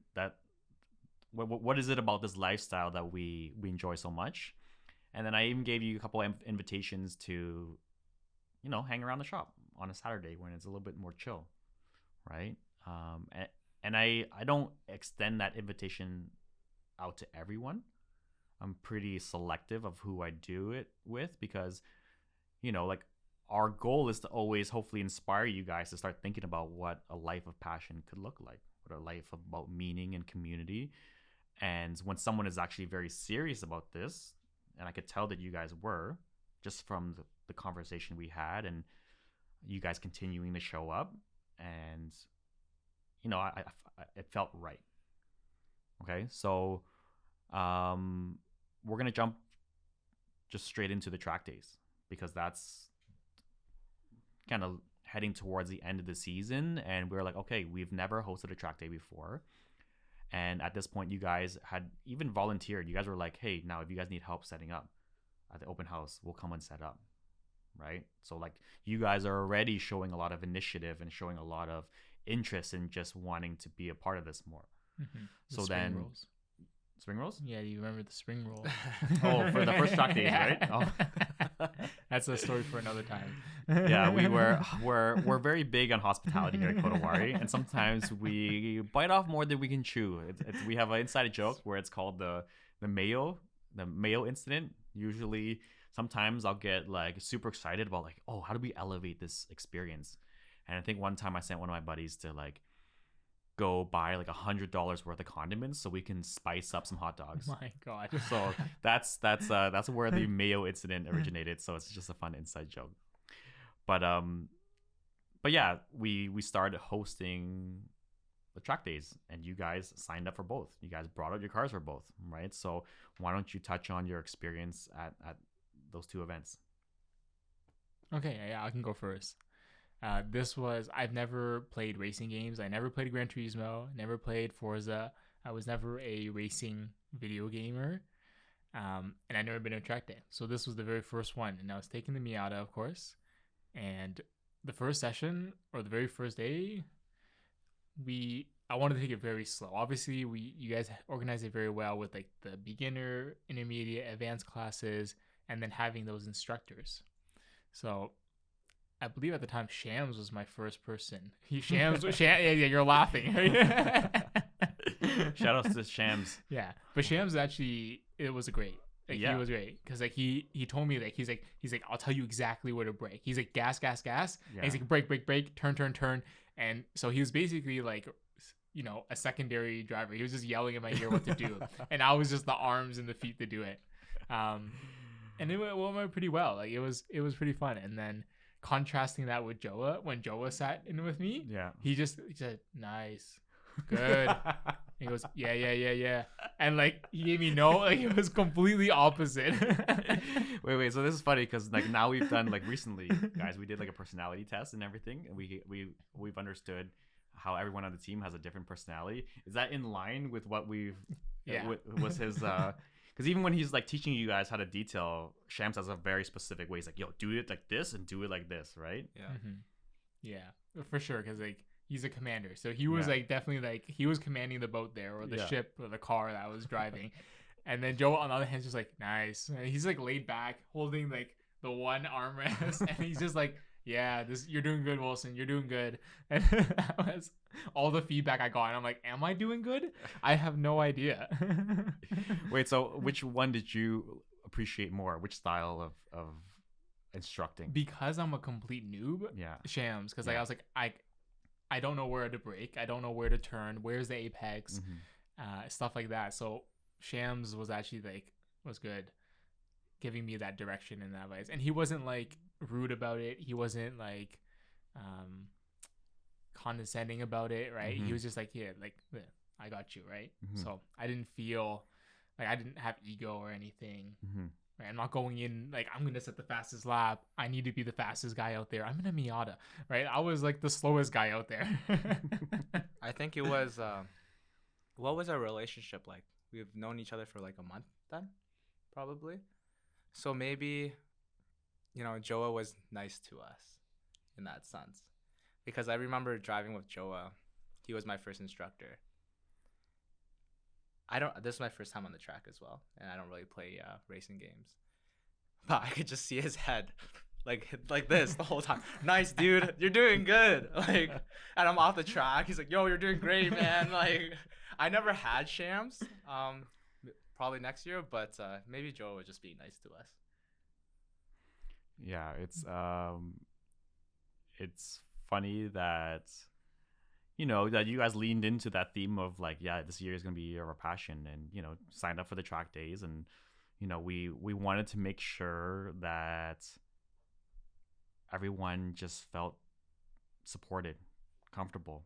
about this lifestyle that we enjoy so much. And then I even gave you a couple invitations to, you know, hang around the shop on a Saturday when it's a little bit more chill, right? And I don't extend that invitation out to everyone. I'm pretty selective of who I do it with because, you know, like our goal is to always hopefully inspire you guys to start thinking about what a life of passion could look like, what a life about meaning and community. And when someone is actually very serious about this, and I could tell that you guys were, just from the conversation we had and you guys continuing to show up, and, you know, it felt right. Okay, so we're going to jump just straight into the track days because that's kind of heading towards the end of the season. And we're like, okay, we've never hosted a track day before. And at this point, you guys had even volunteered. You guys were like, hey, now if you guys need help setting up at the open house, we'll come and set up, right? So like you guys are already showing a lot of initiative and showing a lot of interest in just wanting to be a part of this more. Mm-hmm. So then rolls. Spring rolls? Yeah, you remember the spring roll? Oh, for the first track days, right? Oh. That's a story for another time. Yeah, we're very big on hospitality here at Kodawari, and sometimes we bite off more than we can chew. We have an inside joke where it's called the mayo incident. Usually, sometimes I'll get like super excited about like, oh, how do we elevate this experience? And I think one time I sent one of my buddies to like go buy like $100 worth of condiments so we can spice up some hot dogs. Oh my God. So that's where the mayo incident originated. So it's just a fun inside joke. But yeah, we started hosting the track days, and you guys signed up for both. You guys brought out your cars for both, right? So why don't you touch on your experience at those two events? Okay, yeah, I can go first. I've never played racing games. I never played Gran Turismo, never played Forza. I was never a racing video gamer. And I'd never been to a track day. So this was the very first one. And I was taking the Miata, of course. And the first session, or the very first day, I wanted to take it very slow. Obviously, you guys organized it very well with like the beginner, intermediate, advanced classes, and then having those instructors. So I believe at the time Shams was my first person. Yeah, you're laughing. Shout outs to Shams. Yeah, but Shams actually, it was great. Like, yeah. He was great because like he told me like he's like I'll tell you exactly where to brake. He's like gas. Yeah. And he's like brake, turn. And so he was basically like, you know, a secondary driver. He was just yelling in my ear what to do, and I was just the arms and the feet to do it. And it went pretty well. Like it was pretty fun. And then contrasting that with Joa, when Joa sat in with me, yeah, he said, nice, good. He goes, yeah. And like he gave me no, like it was completely opposite. wait. So this is funny because like now we've done like recently, guys, we did like a personality test and everything, and we've understood how everyone on the team has a different personality. Is that in line with what we've? Yeah. Was his? Because even when he's like teaching you guys how to detail, Shams has a very specific way. He's like, yo, do it like this and do it like this, right? Yeah. Mm-hmm. Yeah, for sure. Because like he's a commander, so he was like definitely like he was commanding the boat there, or the ship, or the car that I was driving. And then Joe on the other hand is just like, nice. And he's like laid back, holding like the one armrest, and he's just like, yeah, you're doing good, Willson. You're doing good. And that was all the feedback I got. And I'm like, am I doing good? I have no idea. Wait, so which one did you appreciate more? Which style of instructing? Because I'm a complete noob. Yeah. Shams. Because like, I was like, I don't know where to brake. I don't know where to turn. Where's the apex? Mm-hmm. Stuff like that. So Shams was actually was good, giving me that direction and that advice. And he wasn't like rude about it. He wasn't like condescending about it, right? Mm-hmm. He was just like, yeah, I got you, right? Mm-hmm. So I didn't feel like I didn't have ego or anything. Mm-hmm. Right? I'm not going in like I'm gonna set the fastest lap. I need to be the fastest guy out there. I'm in a Miata, right? I was like the slowest guy out there. I think it was What was our relationship like? We've known each other for like a month then, probably. So maybe, Joa was nice to us in that sense. Because I remember driving with Joa. He was my first instructor. This is my first time on the track as well, and I don't really play racing games. But I could just see his head like this the whole time. Nice, dude. You're doing good. And I'm off the track. He's like, yo, you're doing great, man. I never had shams. Probably next year, but maybe Joe would just be nice to us. Yeah, it's funny that that you guys leaned into that theme of this year is going to be a year of our passion, and signed up for the track days, and we wanted to make sure that everyone just felt supported, comfortable,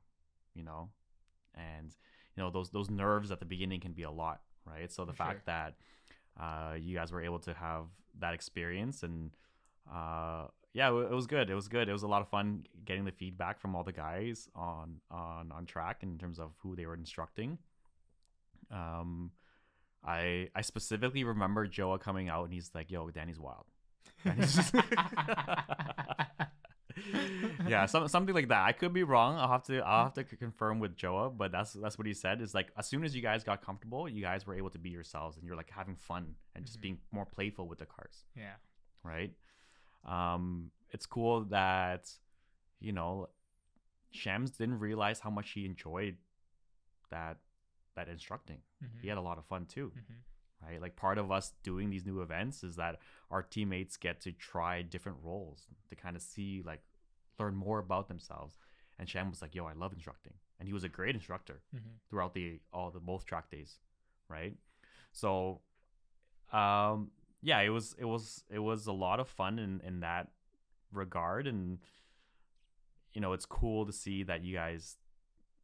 and those nerves at the beginning can be a lot, right? So the fact that you guys were able to have that experience, and it was good. It was good. It was a lot of fun getting the feedback from all the guys on track in terms of who they were instructing. I specifically remember Joa coming out and he's like, "Yo, Danny's wild." Yeah, something like that. I could be wrong. I'll have to confirm with Joa, but that's what he said. Is like, as soon as you guys got comfortable, you guys were able to be yourselves, and you're like having fun and just being more playful with the cars. Yeah. Right. It's cool that Shams didn't realize how much he enjoyed that instructing. He had a lot of fun too. Right? Like, part of us doing these new events is that our teammates get to try different roles to kind of see, learn more about themselves. And Sham was like, "Yo, I love instructing," and he was a great instructor throughout both track days, right? So, it was a lot of fun in that regard, and it's cool to see that you guys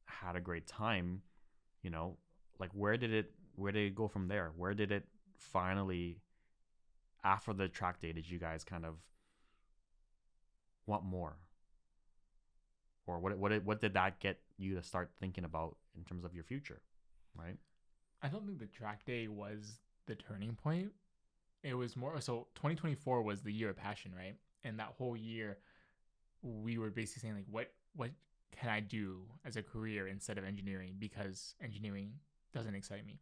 had a great time. Where did it go from there? Where did it finally, after the track day, did you guys kind of want more? Or what did that get you to start thinking about in terms of your future, right? I don't think the track day was the turning point. It was more so 2024 was the year of passion, right? And that whole year we were basically saying, like, what can I do as a career instead of engineering, because engineering doesn't excite me.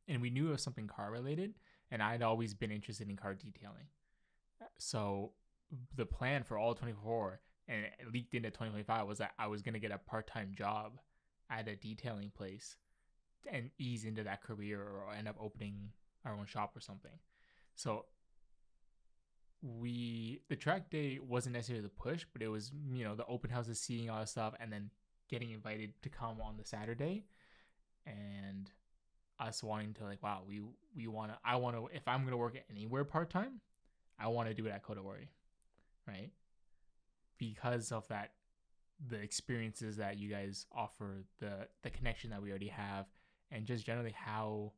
And we knew it was something car related, and I'd always been interested in car detailing. So the plan for all 24, and it leaked into 2025, was that I was going to get a part-time job at a detailing place and ease into that career, or end up opening our own shop or something. So the track day wasn't necessarily the push, but it was, the open houses, seeing all this stuff, and then getting invited to come on the Saturday, and us wanting to, like, wow, I want to, if I'm going to work anywhere part-time, I want to do it at Kodawari, right? Because of that, the experiences that you guys offer, the connection that we already have, and just generally how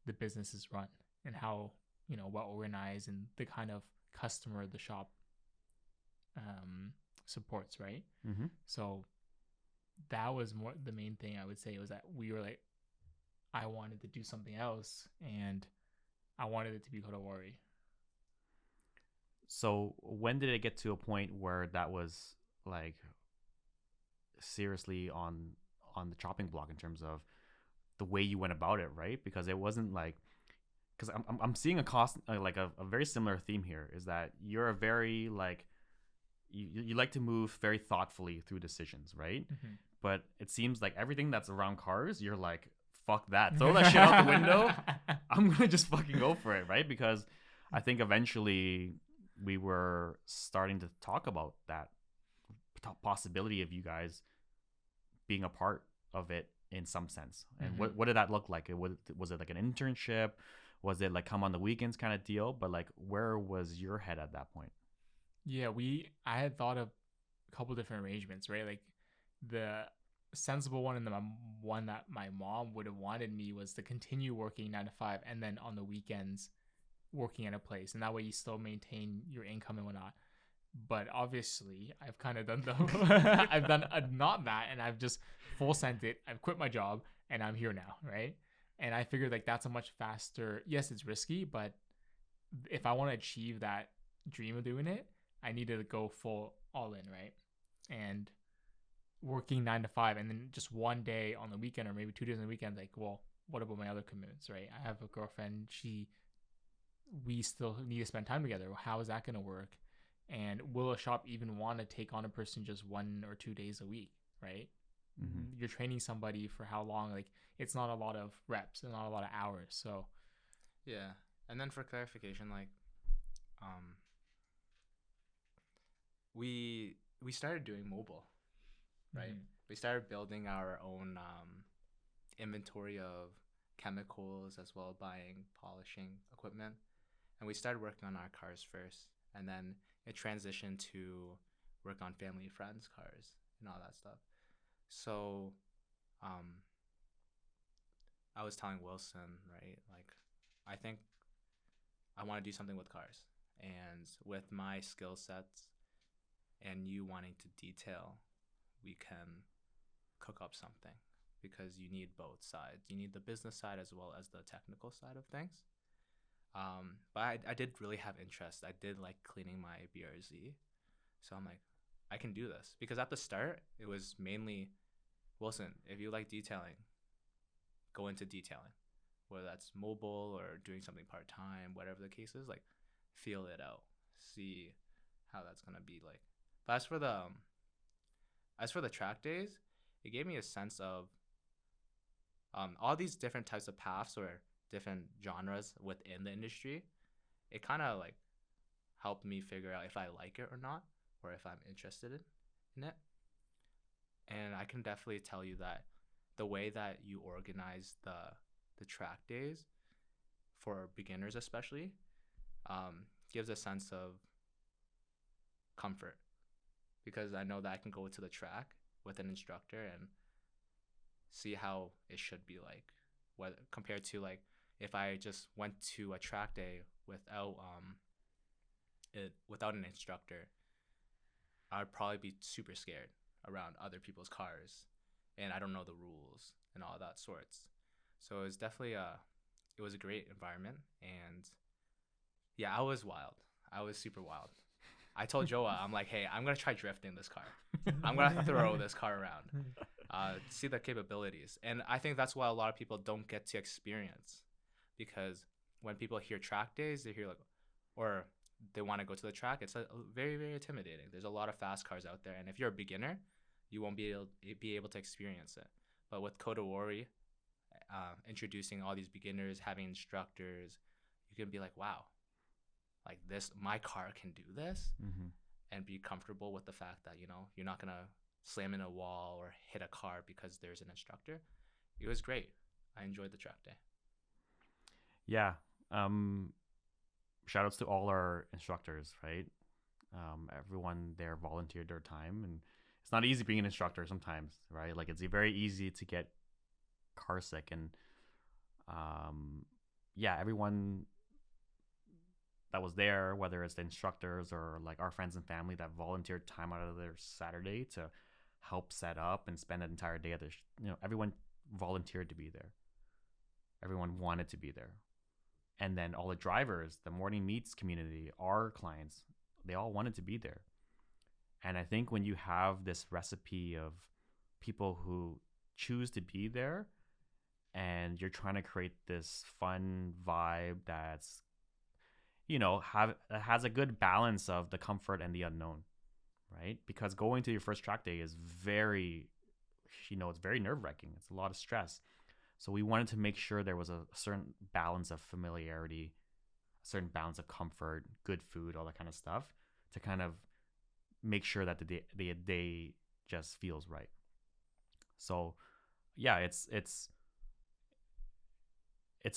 the business is run, and how, well organized, and the kind of customer the shop supports, right? So that was more the main thing I would say, was that we were like, I wanted to do something else, and I wanted it to be Kodawari. So when did it get to a point where that was like seriously on the chopping block in terms of the way you went about it, right? Because it wasn't like, because I'm seeing a very similar theme here, is that you're a very you like to move very thoughtfully through decisions, right? But it seems like everything that's around cars, you're like, fuck that, throw that shit out the window. I'm gonna just fucking go for it, right? Because I think eventually we were starting to talk about that possibility of you guys being a part of it in some sense. And what did that look like? Was it like an internship? Was it like come on the weekends kind of deal? But like, where was your head at that point? Yeah, I had thought of a couple different arrangements, right? Like, the sensible one, and the one that my mom would have wanted me, was to continue working 9 to 5, and then on the weekends working at a place, and that way you still maintain your income and whatnot. But obviously I've kind of done I've done not that, and I've just full sent it. I've quit my job and I'm here now, right? And I figured like that's a much faster. Yes, it's risky, but if I want to achieve that dream of doing it, I needed to go full all in, right? And working 9 to 5, and then just one day on the weekend or maybe 2 days on the weekend, like, well, what about my other commitments, right? I have a girlfriend. We still need to spend time together. How is that going to work? And will a shop even want to take on a person just 1 or 2 days a week, right? Mm-hmm. You're training somebody for how long? Like, it's not a lot of reps and not a lot of hours. So, Yeah. And then for clarification, like, we started doing mobile, right? Mhm. We started building our own inventory of chemicals as well as buying polishing equipment, and we started working on our cars first, and then it transitioned to work on family friends cars and all that stuff. So I was telling Wilson, right, like, I think I want to do something with cars, and with my skill sets and you wanting to detail, we can cook up something, because you need both sides. You need the business side as well as the technical side of things. But I did really have interest. I did like cleaning my BRZ. So I'm like, I can do this. Because at the start, it was mainly, Wilson, if you like detailing, go into detailing. Whether that's mobile or doing something part-time, whatever the case is, like, feel it out. See how that's going to be like. But as for the track days, it gave me a sense of all these different types of paths or different genres within the industry. It kind of like helped me figure out if I like it or not, or if I'm interested in it. And I can definitely tell you that the way that you organize the track days for beginners especially gives a sense of comfort, because I know that I can go to the track with an instructor and see how it should be like, whether compared to like if I just went to a track day without an instructor, I'd probably be super scared around other people's cars, and I don't know the rules and all that sorts. So it was definitely it was a great environment, and yeah, I was wild. I was super wild. I told Joa, I'm like, hey, I'm gonna try drifting this car. I'm gonna throw this car around, see the capabilities. And I think that's why a lot of people don't get to experience, because when people hear track days, they hear like, or they want to go to the track, it's very, very intimidating. There's a lot of fast cars out there, and if you're a beginner, you won't be able to experience it. But with Kodawari, introducing all these beginners, having instructors, you can be like, wow, like this, my car can do this, Mm-hmm. and be comfortable with the fact that, you're not gonna slam in a wall or hit a car because there's an instructor. It was great. I enjoyed the track day. Yeah. Shout outs to all our instructors, right? Everyone there volunteered their time, and it's not easy being an instructor sometimes, right? Like, it's very easy to get car sick, and yeah, everyone that was there, whether it's the instructors or like our friends and family that volunteered time out of their Saturday to help set up and spend an entire day at the everyone volunteered to be there. Everyone wanted to be there. And then all the drivers, the morning meets community, our clients, they all wanted to be there. And I think when you have this recipe of people who choose to be there, and you're trying to create this fun vibe that's has a good balance of the comfort and the unknown, right? Because going to your first track day is very, it's very nerve-wracking. It's a lot of stress. So we wanted to make sure there was a certain balance of familiarity, a certain balance of comfort, good food, all that kind of stuff, to kind of make sure that the day just feels right. So yeah, it's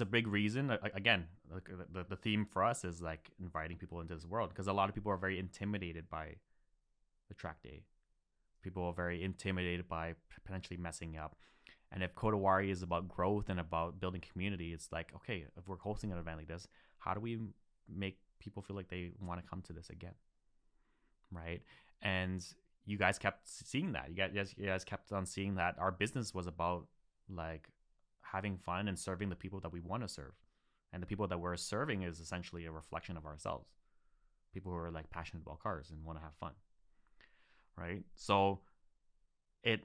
a big reason. Again, the theme for us is like inviting people into this world, because a lot of people are very intimidated by the track day. People are very intimidated by potentially messing up. And if Kodawari is about growth and about building community, it's like, okay, if we're hosting an event like this, how do we make people feel like they want to come to this again? Right? And you guys kept seeing that. You guys kept on seeing that our business was about like having fun and serving the people that we want to serve. And the people that we're serving is essentially a reflection of ourselves. People who are like passionate about cars and want to have fun. Right? So it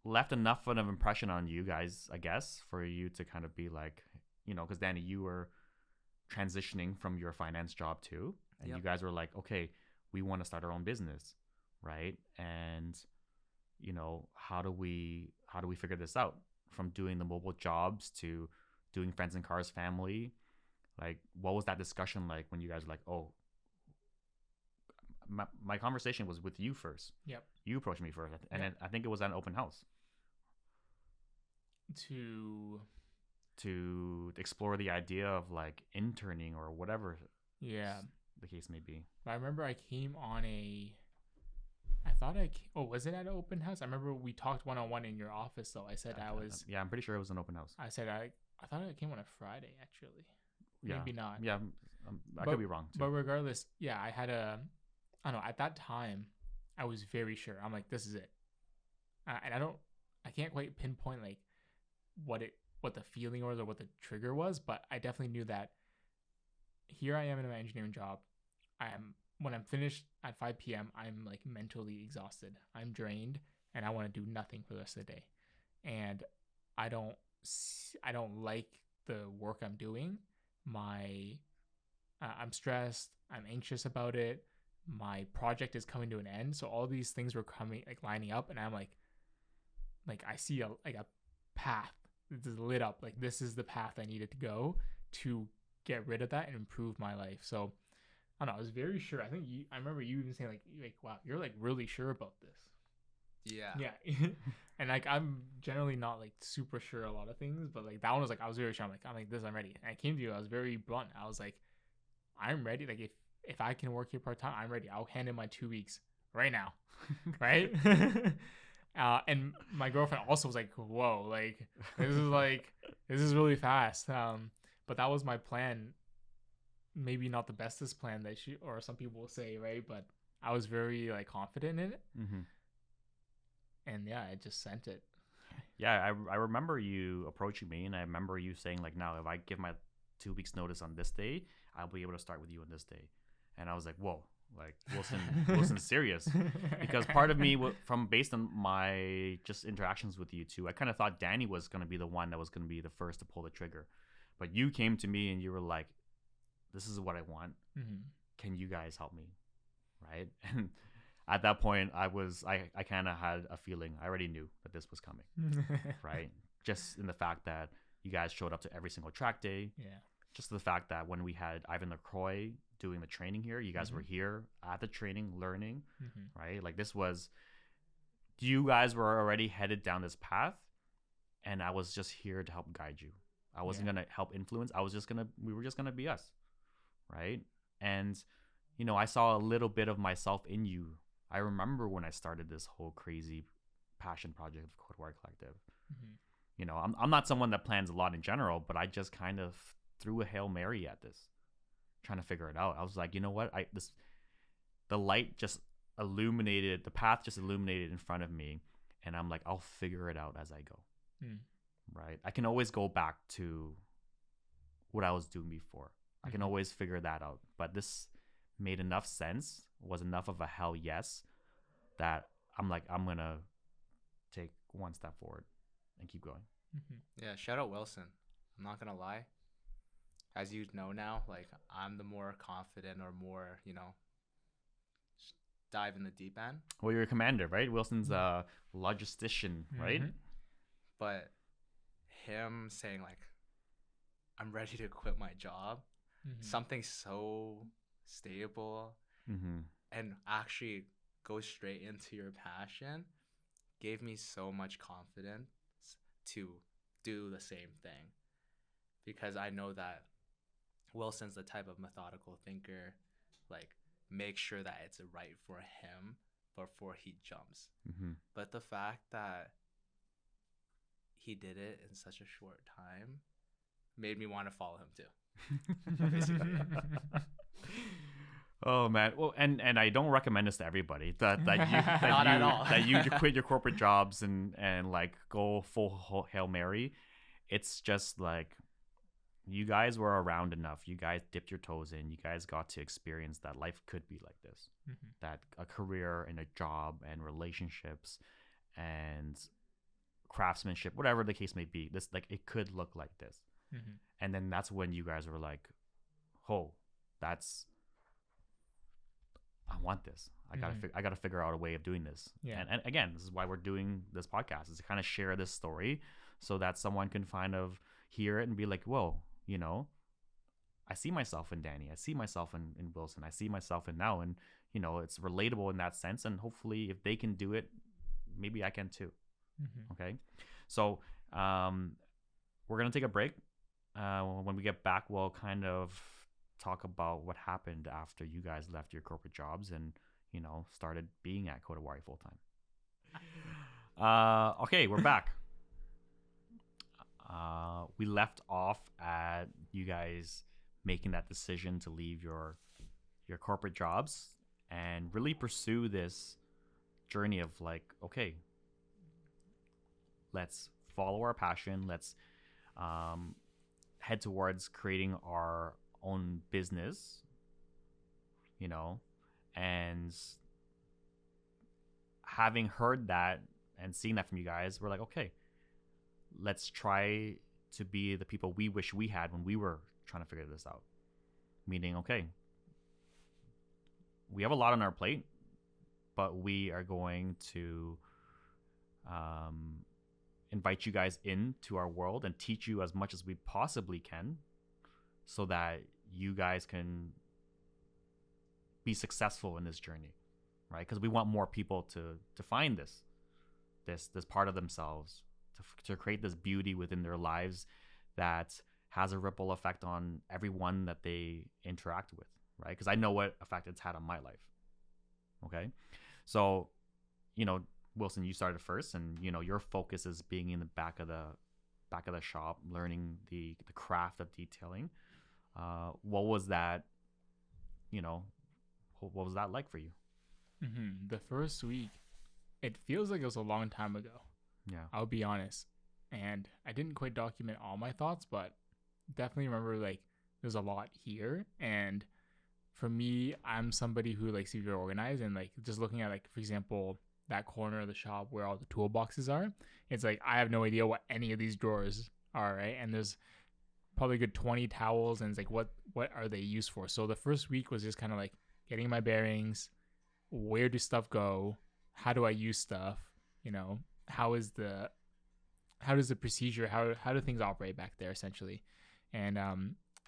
left enough of an impression on you guys, I guess, for you to kind of be like, you know, because Danny, you were transitioning from your finance job too. And you guys were like, okay, we want to start our own business. Right? And, you know, how do we figure this out? From doing the mobile jobs to doing Friends and Cars family, like what was that discussion like when you guys were like, oh, my conversation was with you first. Yep. You approached me first, and then I think it was at an open house to explore the idea of like interning or whatever. Yeah. The case may be. I remember I came on was it at an open house? I remember we talked one-on-one in your office though. I said Yeah, I'm pretty sure it was an open house. I said I thought it came on a Friday actually. Yeah. Maybe not. Yeah, I could be wrong too. But regardless, yeah, I don't know, at that time I was very sure. I'm like, this is it. And I can't quite pinpoint like what the feeling was or what the trigger was, but I definitely knew that here I am in my engineering job. When I'm finished at 5 p.m., I'm like mentally exhausted. I'm drained and I want to do nothing for the rest of the day. And I don't like the work I'm doing. I'm stressed. I'm anxious about it. My project is coming to an end. So all these things were coming, like lining up, and I'm like I see a path. This is lit up. Like this is the path I needed to go to get rid of that and improve my life. So I don't know. I was very sure. I remember you even saying like, wow, you're like really sure about this. Yeah. Yeah. And like I'm generally not like super sure a lot of things, but like that one was like I was very sure. I'm like this, I'm ready. And I came to you. I was very blunt. I was like, I'm ready. Like if I can work here part time, I'm ready. I'll hand in my 2 weeks right now, right? And my girlfriend also was like, whoa, like this is really fast. But that was my plan. Maybe not the bestest plan that or some people will say, right? But I was very like confident in it. Mm-hmm. And yeah, I just sent it. Yeah, I remember you approaching me, and I remember you saying like, now if I give my 2 weeks notice on this day, I'll be able to start with you on this day. And I was like, whoa, like Wilson's serious. Because part of me, based on my just interactions with you two, I kind of thought Danny was going to be the one that was going to be the first to pull the trigger. But you came to me and you were like, this is what I want. Mm-hmm. Can you guys help me? Right? And at that point, I kind of had a feeling. I already knew that this was coming. Right? Just in the fact that you guys showed up to every single track day. Yeah. Just the fact that when we had Ivan LaCroix doing the training here, you guys were here at the training learning, right? Like you guys were already headed down this path, and I was just here to help guide you. I wasn't going to help influence. We were just going to be us, right? And, you know, I saw a little bit of myself in you. I remember when I started this whole crazy passion project of Kodawari Collective. You know, I'm not someone that plans a lot in general, but I just kind of threw a Hail Mary at this, trying to figure it out. I was like, you know what? The light just illuminated, the path just illuminated in front of me, and I'm like, I'll figure it out as I go. Right? I can always go back to what I was doing before. I can always figure that out. But this made enough sense, was enough of a hell yes, that I'm like, I'm gonna take one step forward and keep going. Yeah, shout out Willson. I'm not gonna lie. As you know now, like I'm the more confident or more, you know, dive in the deep end. Well, you're a commander, right? Wilson's a logistician, right? But him saying like, I'm ready to quit my job, something so stable, and actually go straight into your passion, gave me so much confidence to do the same thing. Because I know that Wilson's the type of methodical thinker, like make sure that it's right for him before he jumps. But the fact that he did it in such a short time made me want to follow him too. Basically. Oh man. Well, and I don't recommend this to everybody. That you Not at all. that you quit your corporate jobs and like go full Hail Mary. It's just like you guys were around enough. You guys dipped your toes in. You guys got to experience that life could be like this. That a career and a job and relationships and craftsmanship, whatever the case may be, this like it could look like this. And then that's when you guys were like, "Oh, that's I want this. I gotta figure out a way of doing this." Yeah. And again, this is why we're doing this podcast, is to kind of share this story so that someone can kind of hear it and be like, "Whoa, you know, I see myself in Danny. I see myself in Willson. I see myself in now." And, you know, it's relatable in that sense. And hopefully if they can do it, maybe I can too. Okay. So we're going to take a break. When we get back, we'll kind of talk about what happened after you guys left your corporate jobs and, you know, started being at Kodawari full time. Okay, we're back. We left off at you guys making that decision to leave your corporate jobs and really pursue this journey of like, okay, let's follow our passion. Let's head towards creating our own business, you know, and having heard that and seeing that from you guys, we're like, okay, let's try to be the people we wish we had when we were trying to figure this out. Meaning, okay, we have a lot on our plate, but we are going to invite you guys into our world and teach you as much as we possibly can so that you guys can be successful in this journey, right? Because we want more people to find this part of themselves, to create this beauty within their lives that has a ripple effect on everyone that they interact with, right? Because I know what effect it's had on my life. Okay, so, you know, Willson, you started first, and you know your focus is being in the back of the shop, learning the craft of detailing. What was that? You know, what was that like for you? The first week, it feels like it was a long time ago. Yeah, I'll be honest. And I didn't quite document all my thoughts, but definitely remember like there's a lot here. And for me, I'm somebody who likes to be very organized, and like just looking at like, for example, that corner of the shop where all the toolboxes are, it's like I have no idea what any of these drawers are, right? And there's probably a good 20 towels, and it's like what are they used for? So the first week was just kind of like getting my bearings. Where does stuff go? How do I use stuff? You know, how does the procedure, how do things operate back there essentially? And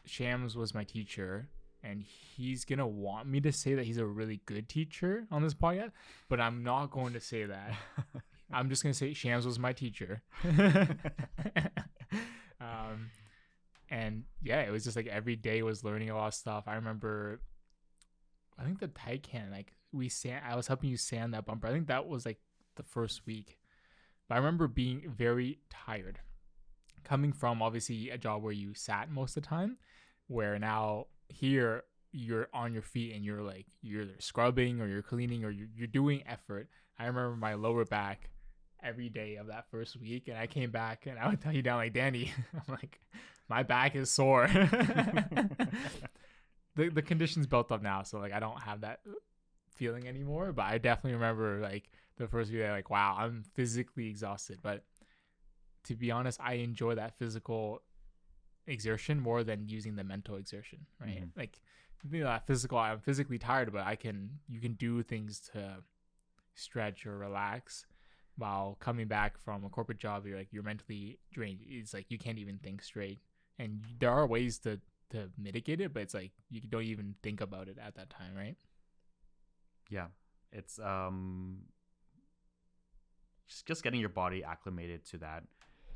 Shams was my teacher, and he's gonna want me to say that he's a really good teacher on this podcast, but I'm not going to say that. I'm just gonna say Shams was my teacher. And yeah, it was just like every day was learning a lot of stuff. I remember, I think the Taycan, like I was helping you sand that bumper. I think that was like the first week. But I remember being very tired, coming from obviously a job where you sat most of the time, where now here you're on your feet and you're scrubbing or you're cleaning or you're doing effort. I remember my lower back every day of that first week, and I came back and I would tell you down like, Danny, I'm like, my back is sore. The condition's built up now, so like I don't have that feeling anymore, but I definitely remember like the first week, like, wow, I'm physically exhausted. But to be honest, I enjoy that physical exertion more than using the mental exertion, right? Like, you know, physical, I'm physically tired, but you can do things to stretch or relax, while coming back from a corporate job, you're mentally drained. It's like you can't even think straight, and there are ways to mitigate it, but it's like you don't even think about it at that time, right? Yeah, it's just getting your body acclimated to that,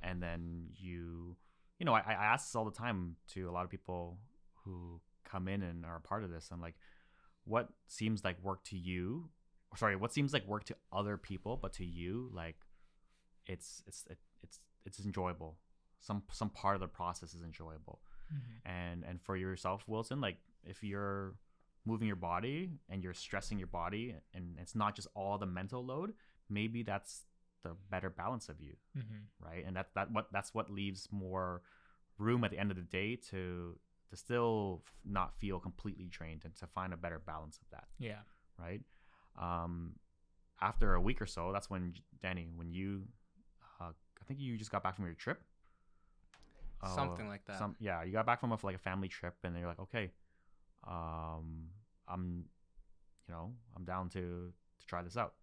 and then you know, I ask this all the time to a lot of people who come in and are a part of this. I'm like, what seems like work to you? Sorry, what seems like work to other people, but to you, like, it's enjoyable. Some part of the process is enjoyable. And for yourself, Willson, like if you're moving your body and you're stressing your body, and it's not just all the mental load, maybe that's the better balance of you, right? And that's what leaves more room at the end of the day to still not feel completely drained and to find a better balance of that. Yeah. Right. After a week or so, that's when Danny, when you, I think you just got back from your trip. Something like that. Yeah, you got back from a family trip, and then you're like, okay, I'm down to try this out.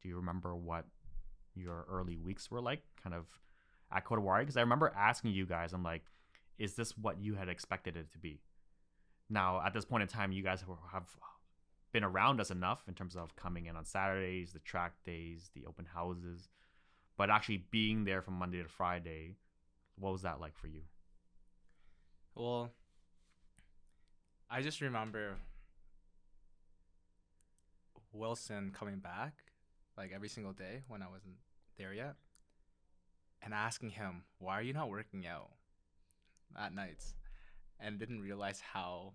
Do you remember what your early weeks were like, kind of at Kodawari? Because I remember asking you guys, I'm like, is this what you had expected it to be? Now, at this point in time, you guys have been around us enough in terms of coming in on Saturdays, the track days, the open houses, but actually being there from Monday to Friday, what was that like for you? Well, I just remember Willson coming back like every single day when I wasn't there yet, and asking him, why are you not working out at nights? And didn't realize how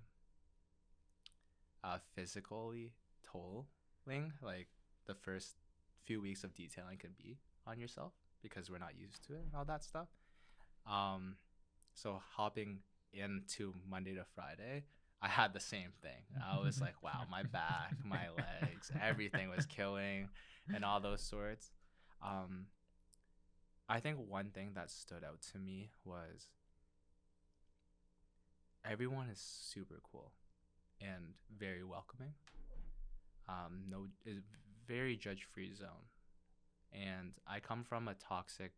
physically tolling like the first few weeks of detailing can be on yourself, because we're not used to it and all that stuff. So hopping into Monday to Friday, I had the same thing. I was like, wow, my back, my legs, everything was killing and all those sorts. I think one thing that stood out to me was everyone is super cool and very welcoming. No, is very judge-free zone. And I come from a toxic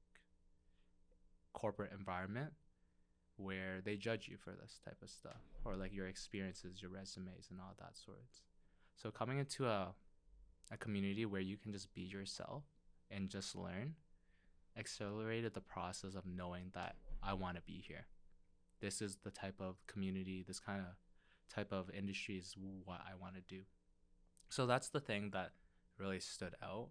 corporate environment where they judge you for this type of stuff, or like your experiences, your resumes, and all that sorts. So coming into a community where you can just be yourself and just learn accelerated the process of knowing that I want to be here. This is the type of community, this kind of type of industry is what I want to do. So that's the thing that really stood out.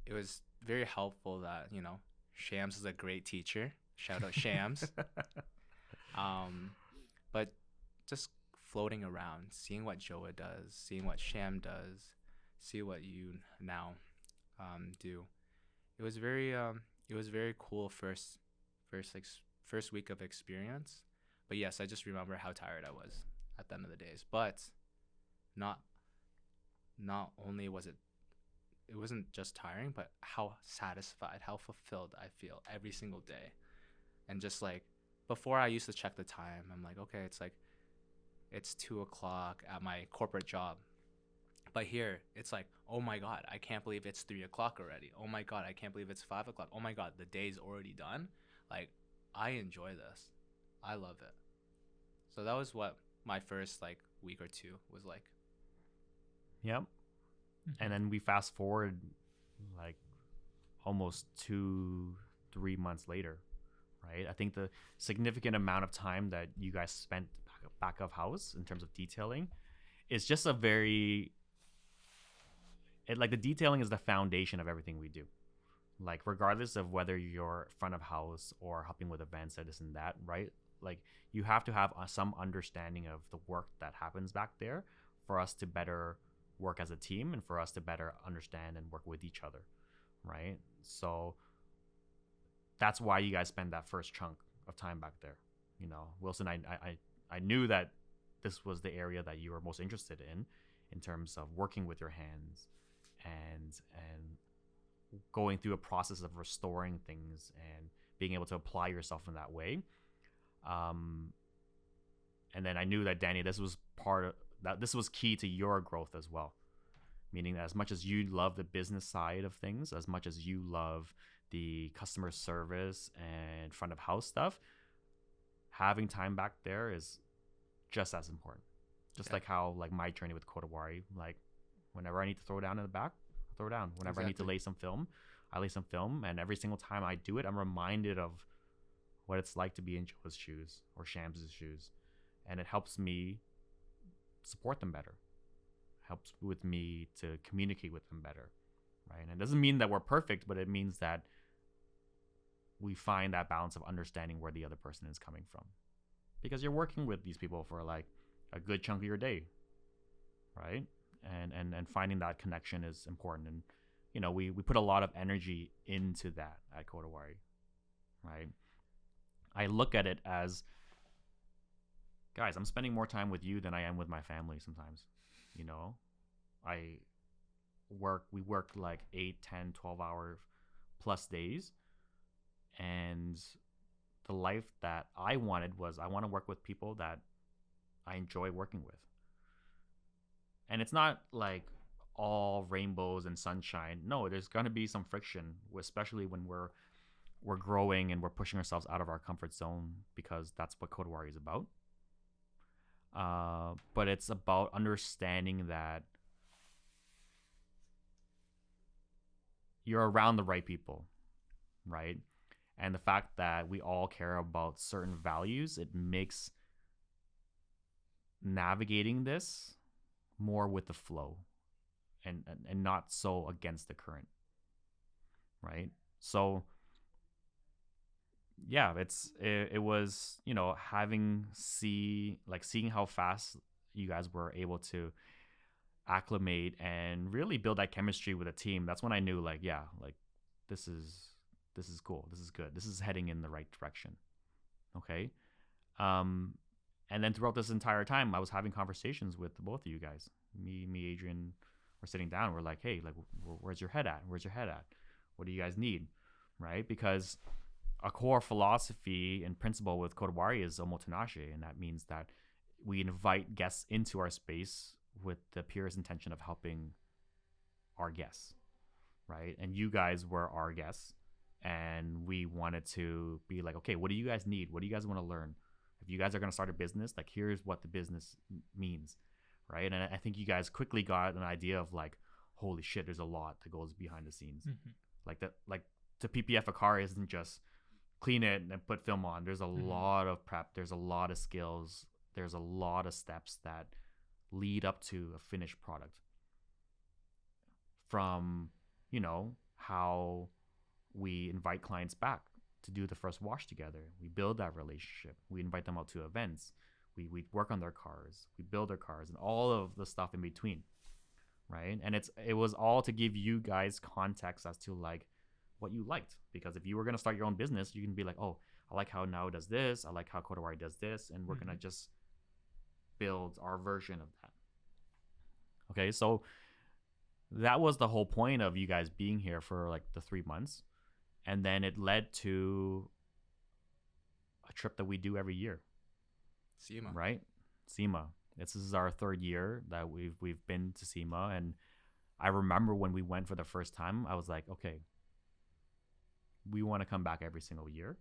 It was very helpful that, Shams is a great teacher. Shout out Shams. But just floating around, seeing what Joa does, seeing what Sham does, see what you now do. It was very cool first week of experience. But yes, I just remember how tired I was at the end of the days. But not only was it wasn't just tiring, but how satisfied, how fulfilled I feel every single day. And just like before, I used to check the time. I'm like, okay, it's 2:00 at my corporate job. But here it's like, oh my God, I can't believe it's 3:00 already. Oh my God, I can't believe it's 5:00. Oh my God, the day's already done. Like, I enjoy this. I love it. So that was what my first week or two was like. Yep. And then we fast forward almost 2-3 months later, right? I think the significant amount of time that you guys spent back of house in terms of detailing is just the detailing is the foundation of everything we do. Like, regardless of whether you're front of house or helping with events or this and that, right? Like, you have to have some understanding of the work that happens back there for us to better work as a team and for us to better understand and work with each other, right? So that's why you guys spend that first chunk of time back there. Willson, I knew that this was the area that you were most interested in terms of working with your hands and going through a process of restoring things and being able to apply yourself in that way. And then I knew that, Danny, this was key to your growth as well. Meaning that as much as you love the business side of things, as much as you love the customer service and front of house stuff, having time back there is just as important. Just like how my journey with Kodawari, whenever I need to throw down in the back, I throw down. Whenever I need to lay some film, I lay some film. And every single time I do it, I'm reminded of what it's like to be in Joe's shoes or Shams' shoes. And it helps me support them better. Helps with me to communicate with them better, right? And it doesn't mean that we're perfect, but it means that we find that balance of understanding where the other person is coming from. Because you're working with these people for a good chunk of your day, right? And finding that connection is important. And we put a lot of energy into that at Kodawari, right? I look at it as, guys, I'm spending more time with you than I am with my family sometimes. We work like 8, 10, 12-hour plus days. And the life that I wanted was, I want to work with people that I enjoy working with. And it's not like all rainbows and sunshine. No, there's going to be some friction, especially when we're growing and we're pushing ourselves out of our comfort zone, because that's what Kodawari is about. But it's about understanding that you're around the right people, right? And the fact that we all care about certain values, it makes navigating this more with the flow and not so against the current, right? So yeah, it was seeing how fast you guys were able to acclimate and really build that chemistry with a team. That's when I knew, like, yeah, like this is cool, this is good, this is heading in the right direction. Okay. And then throughout this entire time, I was having conversations with both of you guys. Me, Adrian, we're sitting down. We're like, hey, like, where's your head at? Where's your head at? What do you guys need? Right? Because a core philosophy and principle with Kodawari is omotenashi, and that means that we invite guests into our space with the purest intention of helping our guests, right? And you guys were our guests, and we wanted to be like, okay, what do you guys need? What do you guys want to learn? If you guys are going to start a business, like, here's what the business means, right? And I think you guys quickly got an idea of, like, holy shit, there's a lot that goes behind the scenes. Like to PPF a car isn't just clean it and put film on. There's a lot of prep. There's a lot of skills. There's a lot of steps that lead up to a finished product. From, how we invite clients back to do the first wash together. We build that relationship. We invite them out to events. We work on their cars. We build their cars, and all of the stuff in between, right? And it was all to give you guys context as to, like, what you liked. Because if you were going to start your own business, you can be like, oh, I like how Now does this. I like how Kodawari does this. And we're going to just build our version of that. Okay, so that was the whole point of you guys being here for, like, the 3 months. And then it led to a trip that we do every year. SEMA. Right? SEMA. This is our 3rd year that we've been to SEMA. And I remember when we went for the first time, I was like, okay, we want to come back every single year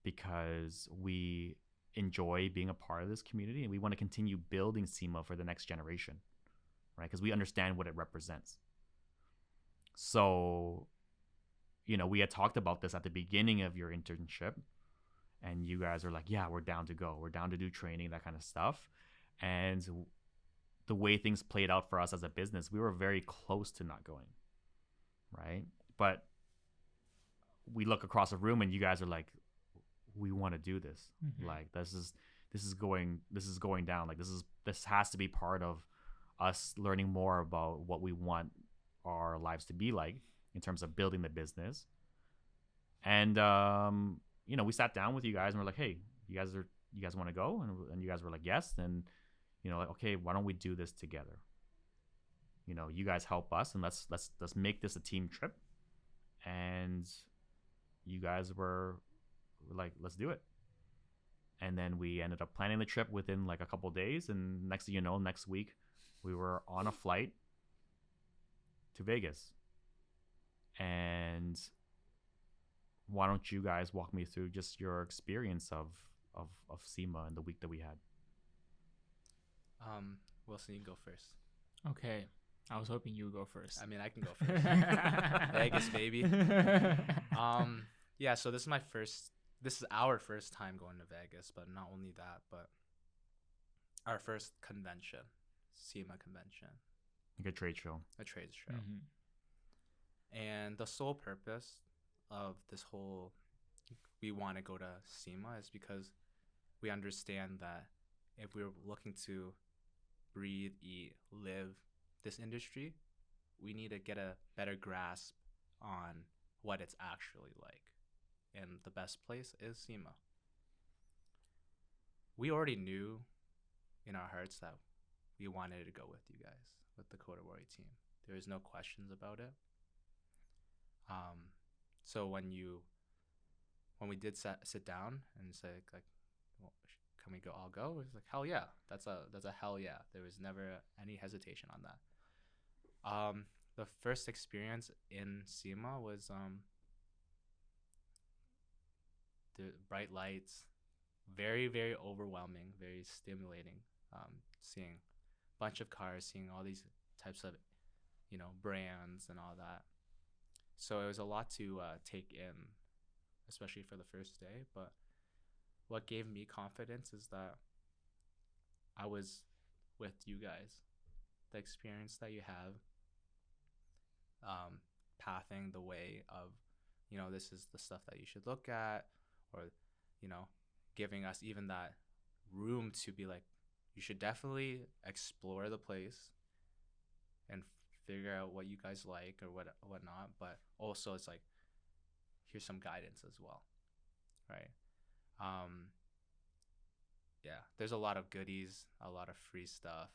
because we enjoy being a part of this community, and we want to continue building SEMA for the next generation, right? Because we understand what it represents. So, we had talked about this at the beginning of your internship, and you guys are like, yeah, we're down to go. We're down to do training, that kind of stuff. And the way things played out for us as a business, we were very close to not going, right? But we look across the room and you guys are like, we want to do this. Like, this is going down. Like, this has to be part of us learning more about what we want our lives to be like in terms of building the business. And we sat down with you guys and we're like, hey, you guys want to go? And you guys were like, yes. And like, okay, why don't we do this together? You guys help us, and let's make this a team trip. And you guys were like, let's do it. And then we ended up planning the trip within like a couple of days, and next thing you know, next week we were on a flight to Vegas. And why don't you guys walk me through just your experience of SEMA and the week that we had? Willson, you can go first. Okay. I was hoping you would go first. I mean, I can go first. Vegas, baby. Yeah, so this is our first time going to Vegas, but not only that, but our first convention, SEMA convention. Like a trade show. A trade show. And the sole purpose of this whole, we want to go to SEMA, is because we understand that if we're looking to breathe, eat, live this industry, we need to get a better grasp on what it's actually like. And the best place is SEMA. We already knew in our hearts that we wanted to go with you guys, with the Kodawari team. There was no questions about it. So when we did sit down and say like, well, can we go? I'll go. It's like, hell yeah. That's a hell yeah. There was never any hesitation on that. The first experience in SEMA was the bright lights, very, very overwhelming, very stimulating. Seeing a bunch of cars, seeing all these types of, brands and all that. So it was a lot to take in, especially for the first day. But what gave me confidence is that I was with you guys. The experience that you have, pathing the way of, this is the stuff that you should look at, or, giving us even that room to be like, you should definitely explore the place and figure out what you guys like or whatnot. But also it's like, here's some guidance as well, right? Yeah, there's a lot of goodies, a lot of free stuff.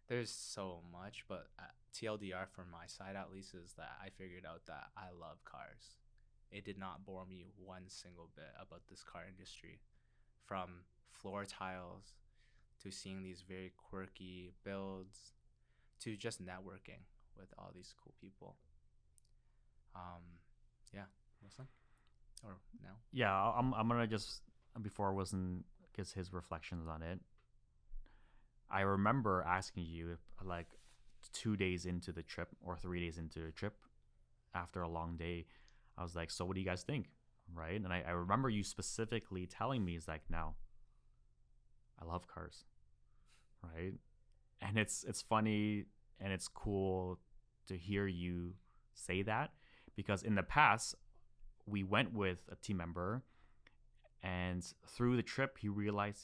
There's so much, but TLDR from my side at least is that I figured out that I love cars. It did not bore me one single bit about this car industry, from floor tiles to seeing these very quirky builds to just networking with all these cool people. Yeah, Wilson? Or no? Yeah, I'm gonna just, before Wilson gives his reflections on it, I remember asking you if, like 2 days into the trip or 3 days into the trip, after a long day, I was like, so what do you guys think? Right? And I remember you specifically telling me, it's like, now I love cars, right? And it's funny and it's cool to hear you say that, because in the past we went with a team member and through the trip he realized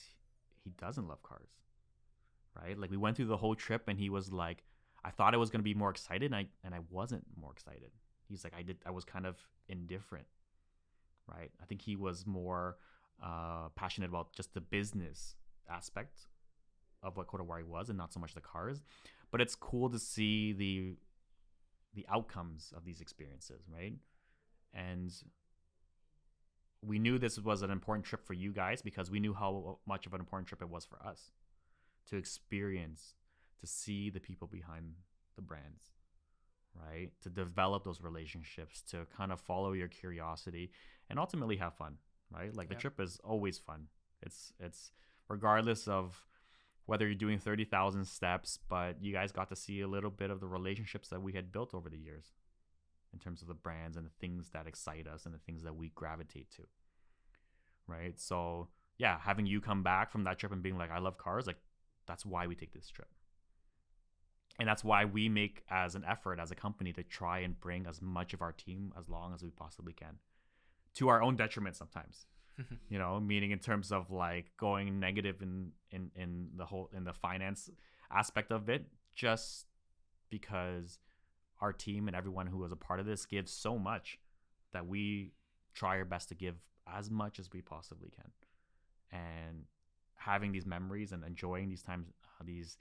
he doesn't love cars, right? Like we went through the whole trip and he was like, I thought I was going to be more excited, and I wasn't more excited. He's like, I was kind of indifferent, right? I think he was more passionate about just the business aspect of what Kodawari was and not so much the cars. But it's cool to see the outcomes of these experiences, right? And we knew this was an important trip for you guys because we knew how much of an important trip it was for us to experience, to see the people behind the brands, right? To develop those relationships, to kind of follow your curiosity and ultimately have fun, right? Like the trip is always fun. It's regardless of whether you're doing 30,000 steps, but you guys got to see a little bit of the relationships that we had built over the years in terms of the brands and the things that excite us and the things that we gravitate to, right? So yeah, having you come back from that trip and being like, I love cars, like that's why we take this trip. And that's why we make as an effort as a company to try and bring as much of our team as long as we possibly can, to our own detriment sometimes. Meaning in terms of like going negative in the finance aspect of it, just because our team and everyone who was a part of this gives so much that we try our best to give as much as we possibly can. And having these memories and enjoying these times, these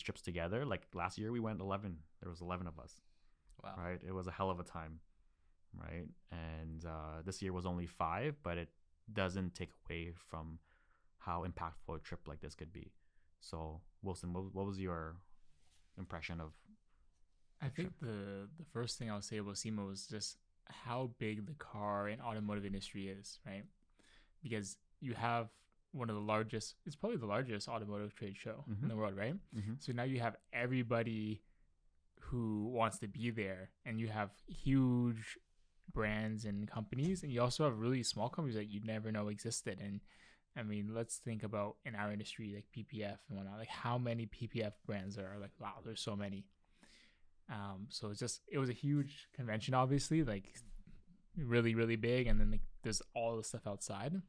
trips together. Like last year we went 11. There was 11 of us. Wow. Right? It was a hell of a time. Right? And this year was only 5, but it doesn't take away from how impactful a trip like this could be. So Wilson, what was your impression of? I think the first thing I'll say about SEMA was just how big the car and automotive industry is, right? Because you have one of the largest, it's probably the largest automotive trade show in the world, right? So now you have everybody who wants to be there, and you have huge brands and companies, and you also have really small companies that you never know existed. And I mean, let's think about in our industry, like PPF and whatnot, like how many PPF brands there are. Like, wow, there's so many. So it was a huge convention, obviously, like really, really big. And then like there's all the stuff outside.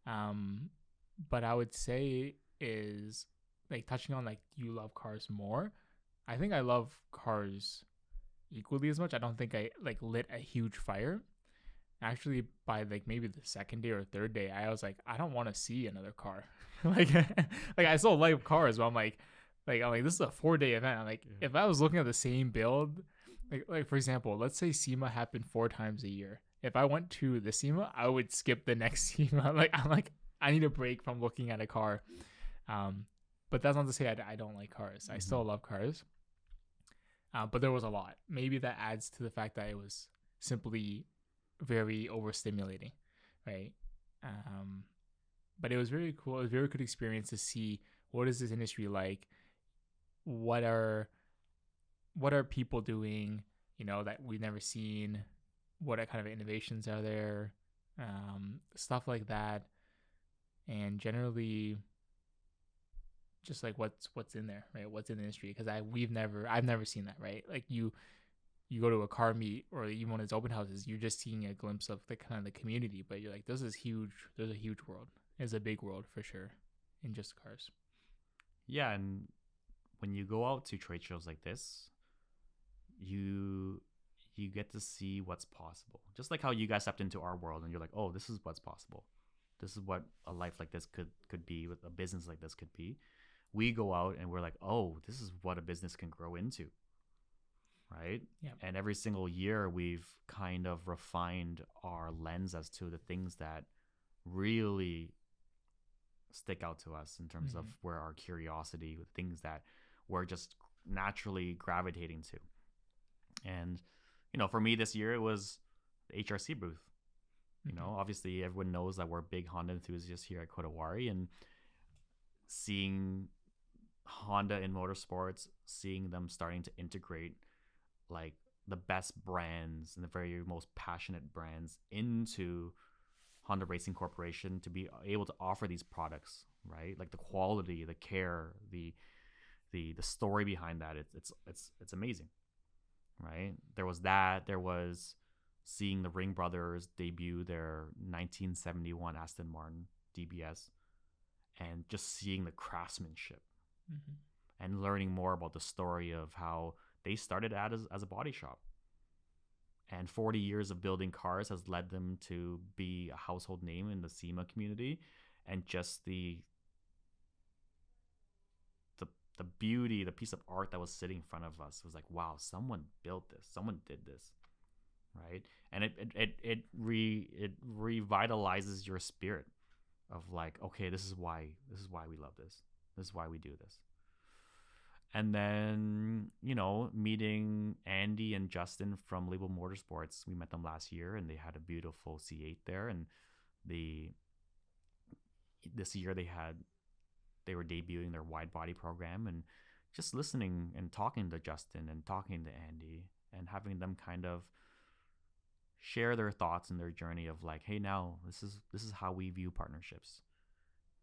But I would say is like touching on like you love cars more. I think I love cars equally as much. I don't think I like lit a huge fire. Actually, by like maybe the second day or third day, I was like, I don't want to see another car. like, like I still like cars, but I'm like, this is a 4 day event. I'm like, if I was looking at the same build, like for example, let's say SEMA happened 4 times a year. If I went to the SEMA, I would skip the next SEMA. I'm like, I need a break from looking at a car. But that's not to say I don't like cars. I still love cars. But there was a lot. Maybe that adds to the fact that it was simply very overstimulating, right? But it was very cool. It was a very good experience to see what is this industry like. What are people doing? You know, that we've never seen. What kind of innovations are there? Stuff like that, and generally, just like what's in there, right? What's in the industry? Because I've never seen that, right? Like you go to a car meet or even when it's open houses, you're just seeing a glimpse of the kind of the community, but you're like, this is huge. There's a huge world. It's a big world for sure in just cars. Yeah, and when you go out to trade shows like this, you get to see what's possible. Just like how you guys stepped into our world and you're like, oh, this is what's possible. This is what a life like this could be, what a business like this could be. We go out and we're like, oh, this is what a business can grow into. Right? Yeah. And every single year we've kind of refined our lens as to the things that really stick out to us in terms of where our curiosity, things that we're just naturally gravitating to. And, you know, for me this year, it was the HRC booth. You know, obviously everyone knows that we're big Honda enthusiasts here at Kodawari, and seeing Honda in motorsports, seeing them starting to integrate like the best brands and the very most passionate brands into Honda Racing Corporation to be able to offer these products, right? Like the quality, the care, the story behind that. It's amazing, right? There was seeing the Ring brothers debut their 1971 Aston Martin DBS and just seeing the craftsmanship and learning more about the story of how they started out as a body shop. And 40 years of building cars has led them to be a household name in the SEMA community. And just the beauty, the piece of art that was sitting in front of us was like, wow, someone built this. Someone did this. Right? And it revitalizes your spirit of like, okay, this is why we love this. This is why we do this. And then, you know, meeting Andy and Justin from Label Motorsports, we met them last year and they had a beautiful C8 there. And this year they were debuting their wide body program, and just listening and talking to Justin and talking to Andy and having them kind of share their thoughts and their journey of like, hey, now this is how we view partnerships.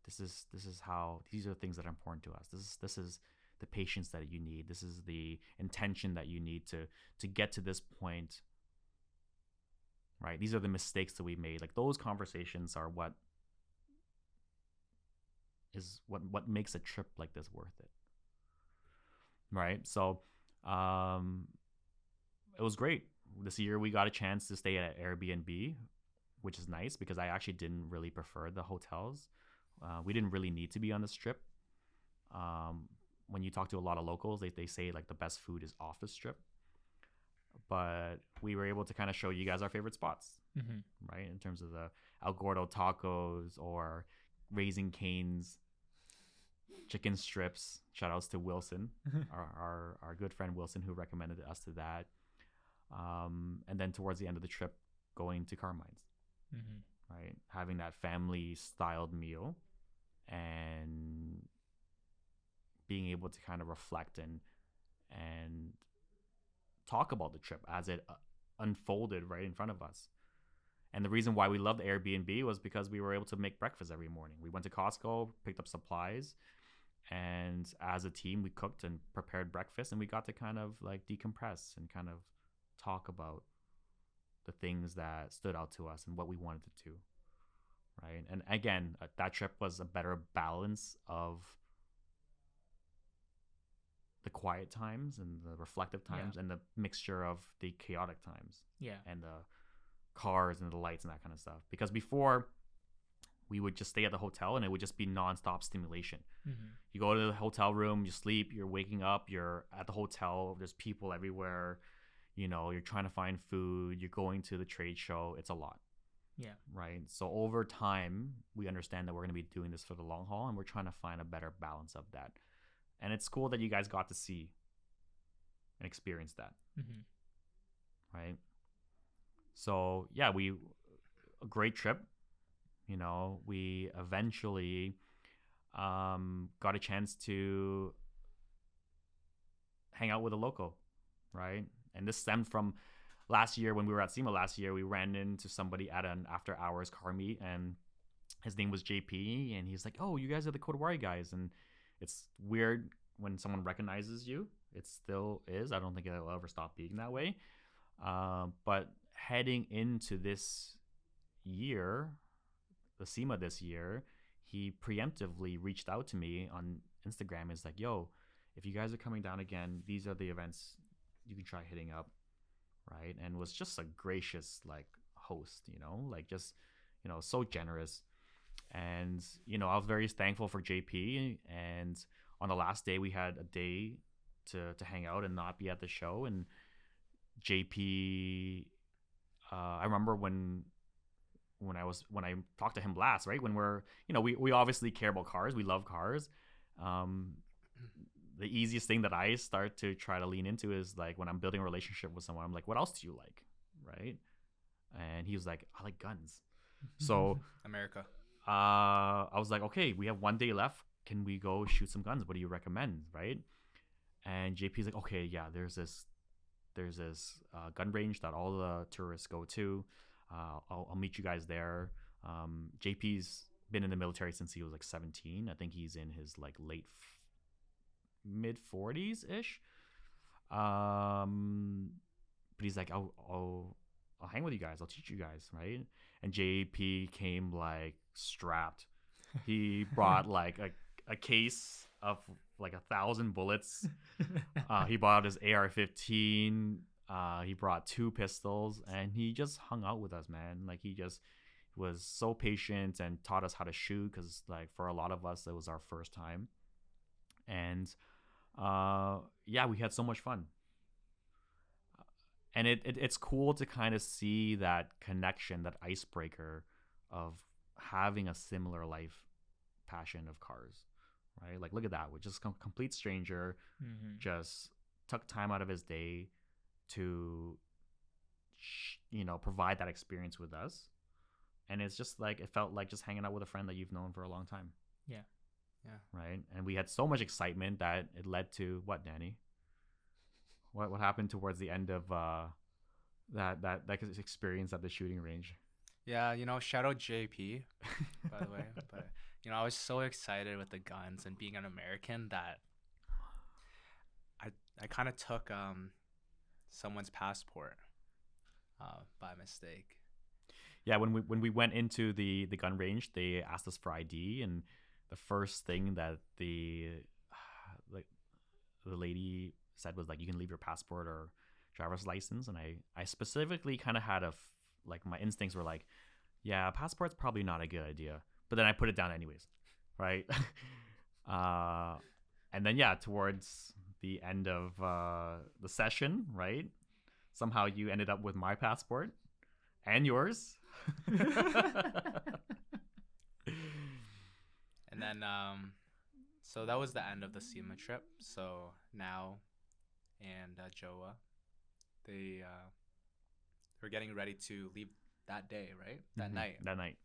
This is how, these are the things that are important to us. This is the patience that you need. This is the intention that you need to get to this point, right? These are the mistakes that we made. Like those conversations are what makes a trip like this worth it, right? So it was great. This year we got a chance to stay at Airbnb, which is nice because I actually didn't really prefer the hotels. We didn't really need to be on this trip. When you talk to a lot of locals, they say like the best food is off the strip. But we were able to kind of show you guys our favorite spots, right? In terms of the El Gordo tacos or Raising Cane's chicken strips. Shout outs to Willson, our good friend Willson, who recommended us to that. And then towards the end of the trip, going to Carmine's, right? Having that family styled meal and being able to kind of reflect and talk about the trip as it unfolded right in front of us. And the reason why we loved Airbnb was because we were able to make breakfast every morning. We went to Costco, picked up supplies, and as a team, we cooked and prepared breakfast, and we got to kind of like decompress and kind of talk about the things that stood out to us and what we wanted to do, right? And again, that trip was a better balance of the quiet times and the reflective times and the mixture of the chaotic times Yeah. and the cars and the lights and that kind of stuff. Because before, we would just stay at the hotel and it would just be nonstop stimulation. Mm-hmm. You go to the hotel room, you sleep, you're waking up, you're at the hotel, there's people everywhere, you know, you're trying to find food, you're going to the trade show. It's a lot. Yeah. Right. So over time, we understand that we're going to be doing this for the long haul and we're trying to find a better balance of that. And it's cool that you guys got to see and experience that. Mm-hmm. Right. So yeah, a great trip. You know, we eventually got a chance to hang out with a local, right? And this stemmed from last year when we were at SEMA last year. We ran into somebody at an after hours car meet, and his name was JP, and he's like, "Oh, you guys are the Kodawari guys." And it's weird when someone recognizes you. It still is. I don't think it'll ever stop being that way. But heading into this year, the SEMA this year, he preemptively reached out to me on Instagram. It's like, "Yo, if you guys are coming down again, these are the events you can try hitting up," right? And was just a gracious like host, you know, like just, you know, so generous. And you know, I was very thankful for JP. And on the last day, we had a day to hang out and not be at the show. And JP, I remember when I talked to him last, right? When we're, you know, we obviously care about cars. We love cars. The easiest thing that I start to try to lean into is like when I'm building a relationship with someone, I'm like, "What else do you like?" Right? And he was like, "I like guns." So America. I was like, "Okay, we have one day left. Can we go shoot some guns? What do you recommend?" Right? And JP's like, "Okay, yeah, there's this gun range that all the tourists go to. I'll meet you guys there." JP's been in the military since he was like 17. I think he's in his like mid 40s ish. But he's like, I'll hang with you guys. I'll teach you guys, right? And JP came like strapped. He brought like a case of like 1,000 bullets. He bought his AR-15. He brought 2 pistols, and he just hung out with us, man. Like he just was so patient and taught us how to shoot, because like for a lot of us, it was our first time. And yeah, we had so much fun. And it's cool to kind of see that connection, that icebreaker of having a similar life passion of cars, right? Like look at that, with just a complete stranger, just took time out of his day to you know, provide that experience with us. And it's just like, it felt like just hanging out with a friend that you've known for a long time. Yeah. Right. And we had so much excitement that it led to what, Danny? What happened towards the end of that experience at the shooting range? Yeah, you know, shout out JP, by the way. But you know, I was so excited with the guns and being an American that I kind of took someone's passport by mistake. Yeah, when we went into the gun range, they asked us for ID, and the first thing that the lady said was like, "You can leave your passport or driver's license." And I specifically kind of had like my instincts were like, yeah, passport's probably not a good idea, but then I put it down anyways, right? And then yeah, towards the end of the session, right, somehow you ended up with my passport and yours. And then so that was the end of the SEMA trip. So now and Joa, they were getting ready to leave that day, right? That night. That night.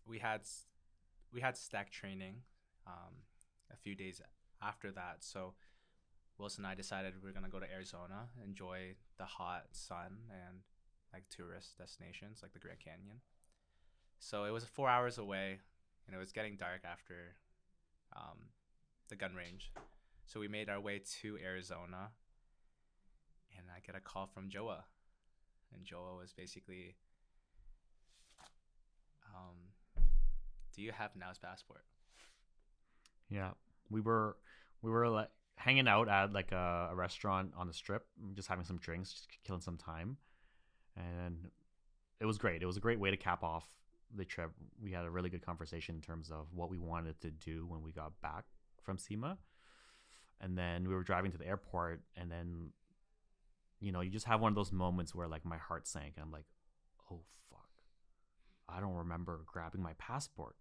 We had stack training a few days after that. So Wilson and I decided we were gonna go to Arizona, enjoy the hot sun and like tourist destinations like the Grand Canyon. So it was 4 hours away, and it was getting dark after the gun range. So we made our way to Arizona, and I get a call from Joa. And Joa was basically do you have Now's passport? Yeah, we were like hanging out at like a restaurant on the strip, just having some drinks, just killing some time, and it was great. It was a great way to cap off the trip. We had a really good conversation in terms of what we wanted to do when we got back from SEMA, and then we were driving to the airport, and then you just have one of those moments where like my heart sank, and I'm like, oh fuck, I don't remember grabbing my passport.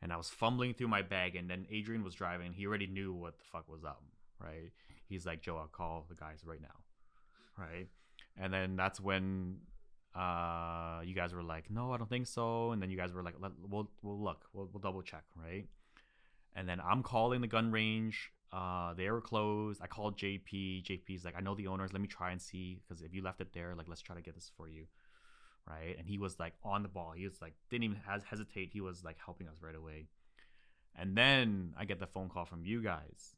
And I was fumbling through my bag, and then Adrian was driving. He already knew what the fuck was up, right? He's like, Joe, I'll call the guys right now, right? And then that's when you guys were like, no, I don't think so. And then you guys were like, we'll look, we'll double check, right? And then I'm calling the gun range. They were closed. I called JP. JP's like, I know the owners. Let me try and see, because if you left it there, like, let's try to get this for you. Right, and he was like on the ball. He was like, didn't even hesitate. He was like helping us right away. And then I get the phone call from you guys,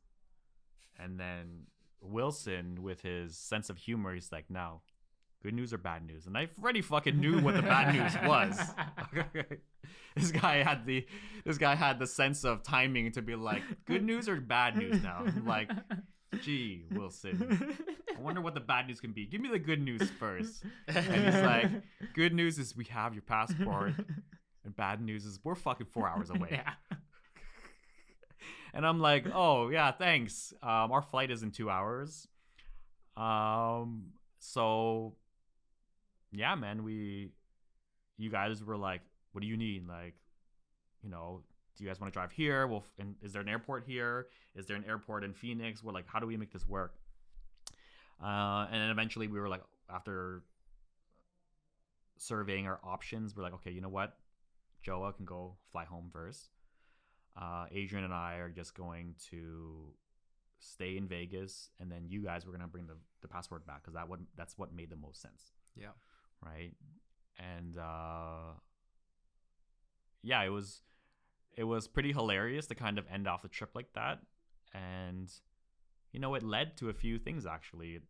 and then Willson, with his sense of humor, he's like, now, good news or bad news? And I already fucking knew what the bad news was. This guy had the sense of timing to be like, good news or bad news now? I'm like, gee, Willson, I wonder what the bad news can be. Give me the good news first. And he's like, good news is we have your passport, and bad news is we're fucking 4 hours away. Yeah. And I'm like, oh yeah, thanks. Our flight is in 2 hours. So yeah, man, you guys were like, what do you need? Like, do you guys want to drive here? Well, and is there an airport here? Is there an airport in Phoenix? We're like, how do we make this work? And then eventually we were like, after surveying our options, we're like, okay, you know what? Joa can go fly home first. Adrian and I are just going to stay in Vegas, and then you guys were going to bring the passport back, because that's what made the most sense. Yeah. Right. And yeah, it was pretty hilarious to kind of end off the trip like that. And it led to a few things, actually.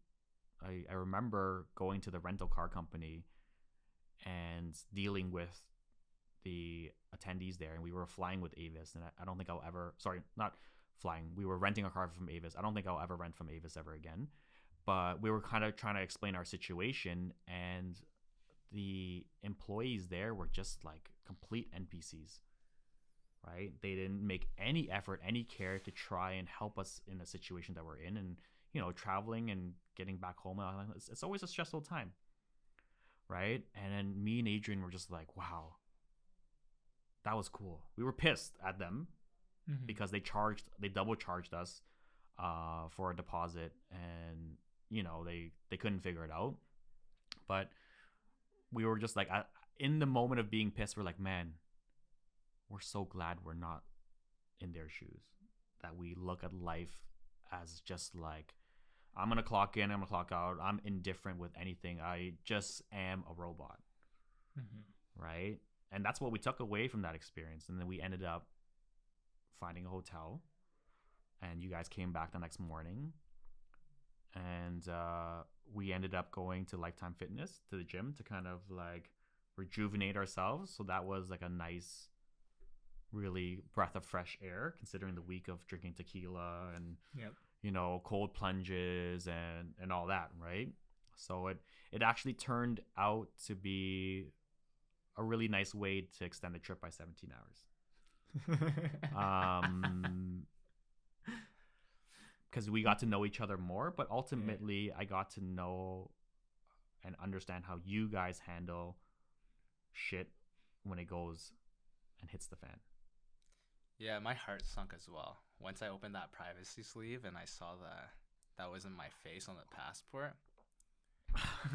I remember going to the rental car company and dealing with the attendees there, and we were flying with Avis, and I don't think I'll ever, sorry, not flying, we were renting a car from Avis. I don't think I'll ever rent from Avis ever again. But we were kind of trying to explain our situation, and the employees there were just like complete NPCs, right? They didn't make any effort, any care to try and help us in the situation that we're in. And traveling and getting back home, it's always a stressful time, right? And then me and Adrian were just like, wow, that was cool. We were pissed at them because they double charged us for a deposit, and they couldn't figure it out. But we were just like, in the moment of being pissed, we're like, man, we're so glad we're not in their shoes, that we look at life as just like, I'm gonna clock in, I'm gonna clock out, I'm indifferent with anything, I just am a robot. Right? And that's what we took away from that experience. And then we ended up finding a hotel, and you guys came back the next morning, and we ended up going to Lifetime Fitness, to the gym, to kind of like rejuvenate ourselves. So that was like a nice, really breath of fresh air, considering the week of drinking tequila and cold plunges and all that, right? So it actually turned out to be a really nice way to extend the trip by 17 hours. Because we got to know each other more, but ultimately I got to know and understand how you guys handle shit when it goes and hits the fan. Yeah, my heart sunk as well once I opened that privacy sleeve and I saw that wasn't my face on the passport.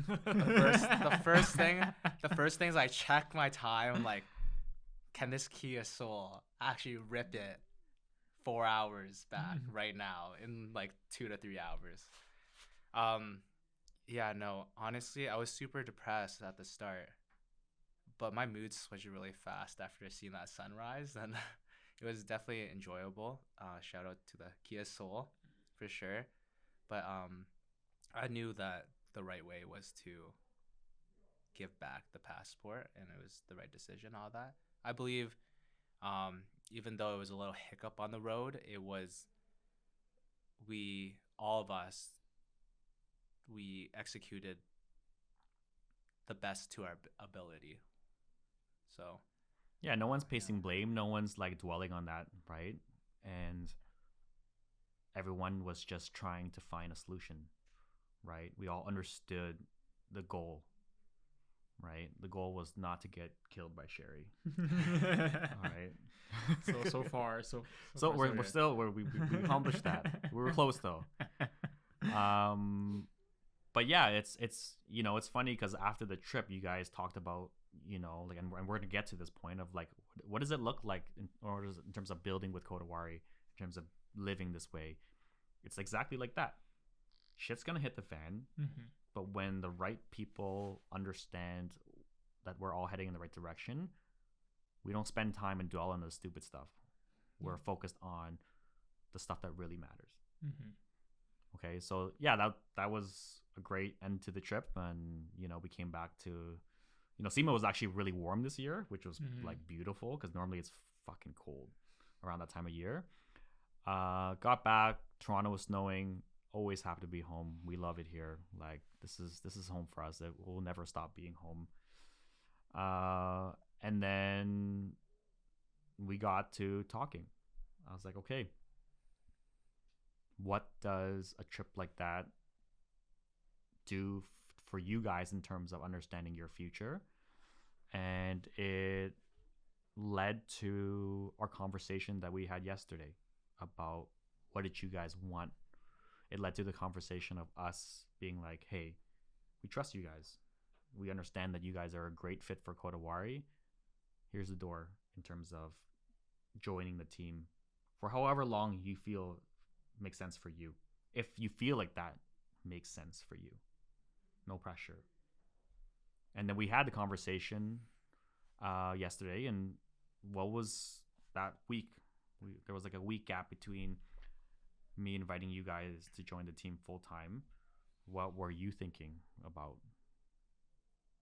The first thing is I check my time. I'm like, can this Kia Soul actually rip it 4 hours back right now in like 2 to 3 hours? Yeah, no, honestly, I was super depressed at the start, but my mood switched really fast after seeing that sunrise, and it was definitely enjoyable. Shout out to the Kia Soul for sure. But I knew that the right way was to give back the passport, and it was the right decision, all that. I believe Even though it was a little hiccup on the road, all of us, we executed the best to our ability. So Yeah, no one's placing blame. No one's like dwelling on that, right? And everyone was just trying to find a solution, right? We all understood the goal, right? The goal was not to get killed by Sherry. All right. So far, so So far, we're good. still we accomplished that. We were close though. But yeah, it's it's funny because after the trip, you guys talked about like, and we're gonna get to this point of like, what does it look like in terms of building with Kodawari, in terms of living this way. It's exactly like that. Shit's gonna hit the fan, but when the right people understand that we're all heading in the right direction, we don't spend time and dwell on the stupid stuff. We're focused on the stuff that really matters. Okay, so yeah, that was a great end to the trip, and we came back to, SEMA was actually really warm this year, which was like beautiful because normally it's fucking cold around that time of year. Got back, Toronto was snowing. Always happy to be home. We love it here. Like this is home for us. It will never stop being home. And then we got to talking. I was like, okay, what does a trip like that do for you guys in terms of understanding your future? And it led to our conversation that we had yesterday about what did you guys want. It led to the conversation of us being like, hey, we trust you guys. We understand that you guys are a great fit for Kodawari. Here's the door in terms of joining the team for however long you feel makes sense for you. If you feel like that makes sense for you, no pressure. And then we had the conversation yesterday, and what was that week? There was like a week gap between me inviting you guys to join the team full time. What were you thinking about?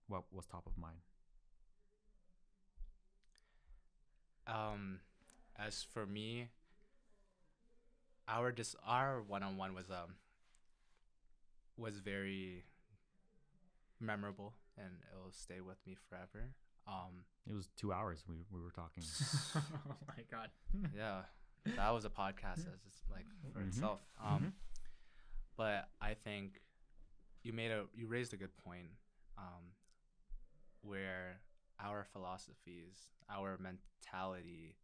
What was top of mind? As for me, our one-on-one was very memorable, and it'll stay with me forever. It was 2 hours we were talking. Oh my god. Yeah, that was a podcast as it's like for itself. But I think you raised a good point, where our philosophies, our mentality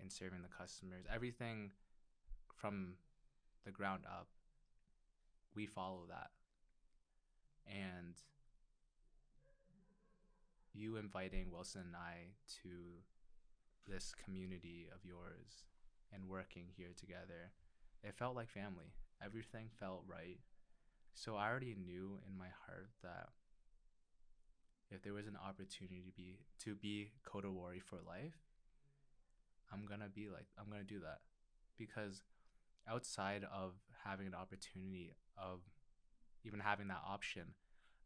in serving the customers, everything from the ground up, we follow that. And you inviting Willson and I to this community of yours and working here together, it felt like family. Everything felt right. So I already knew in my heart that if there was an opportunity to be Kodawari for life, I'm gonna do that. Because outside of having an opportunity of even having that option,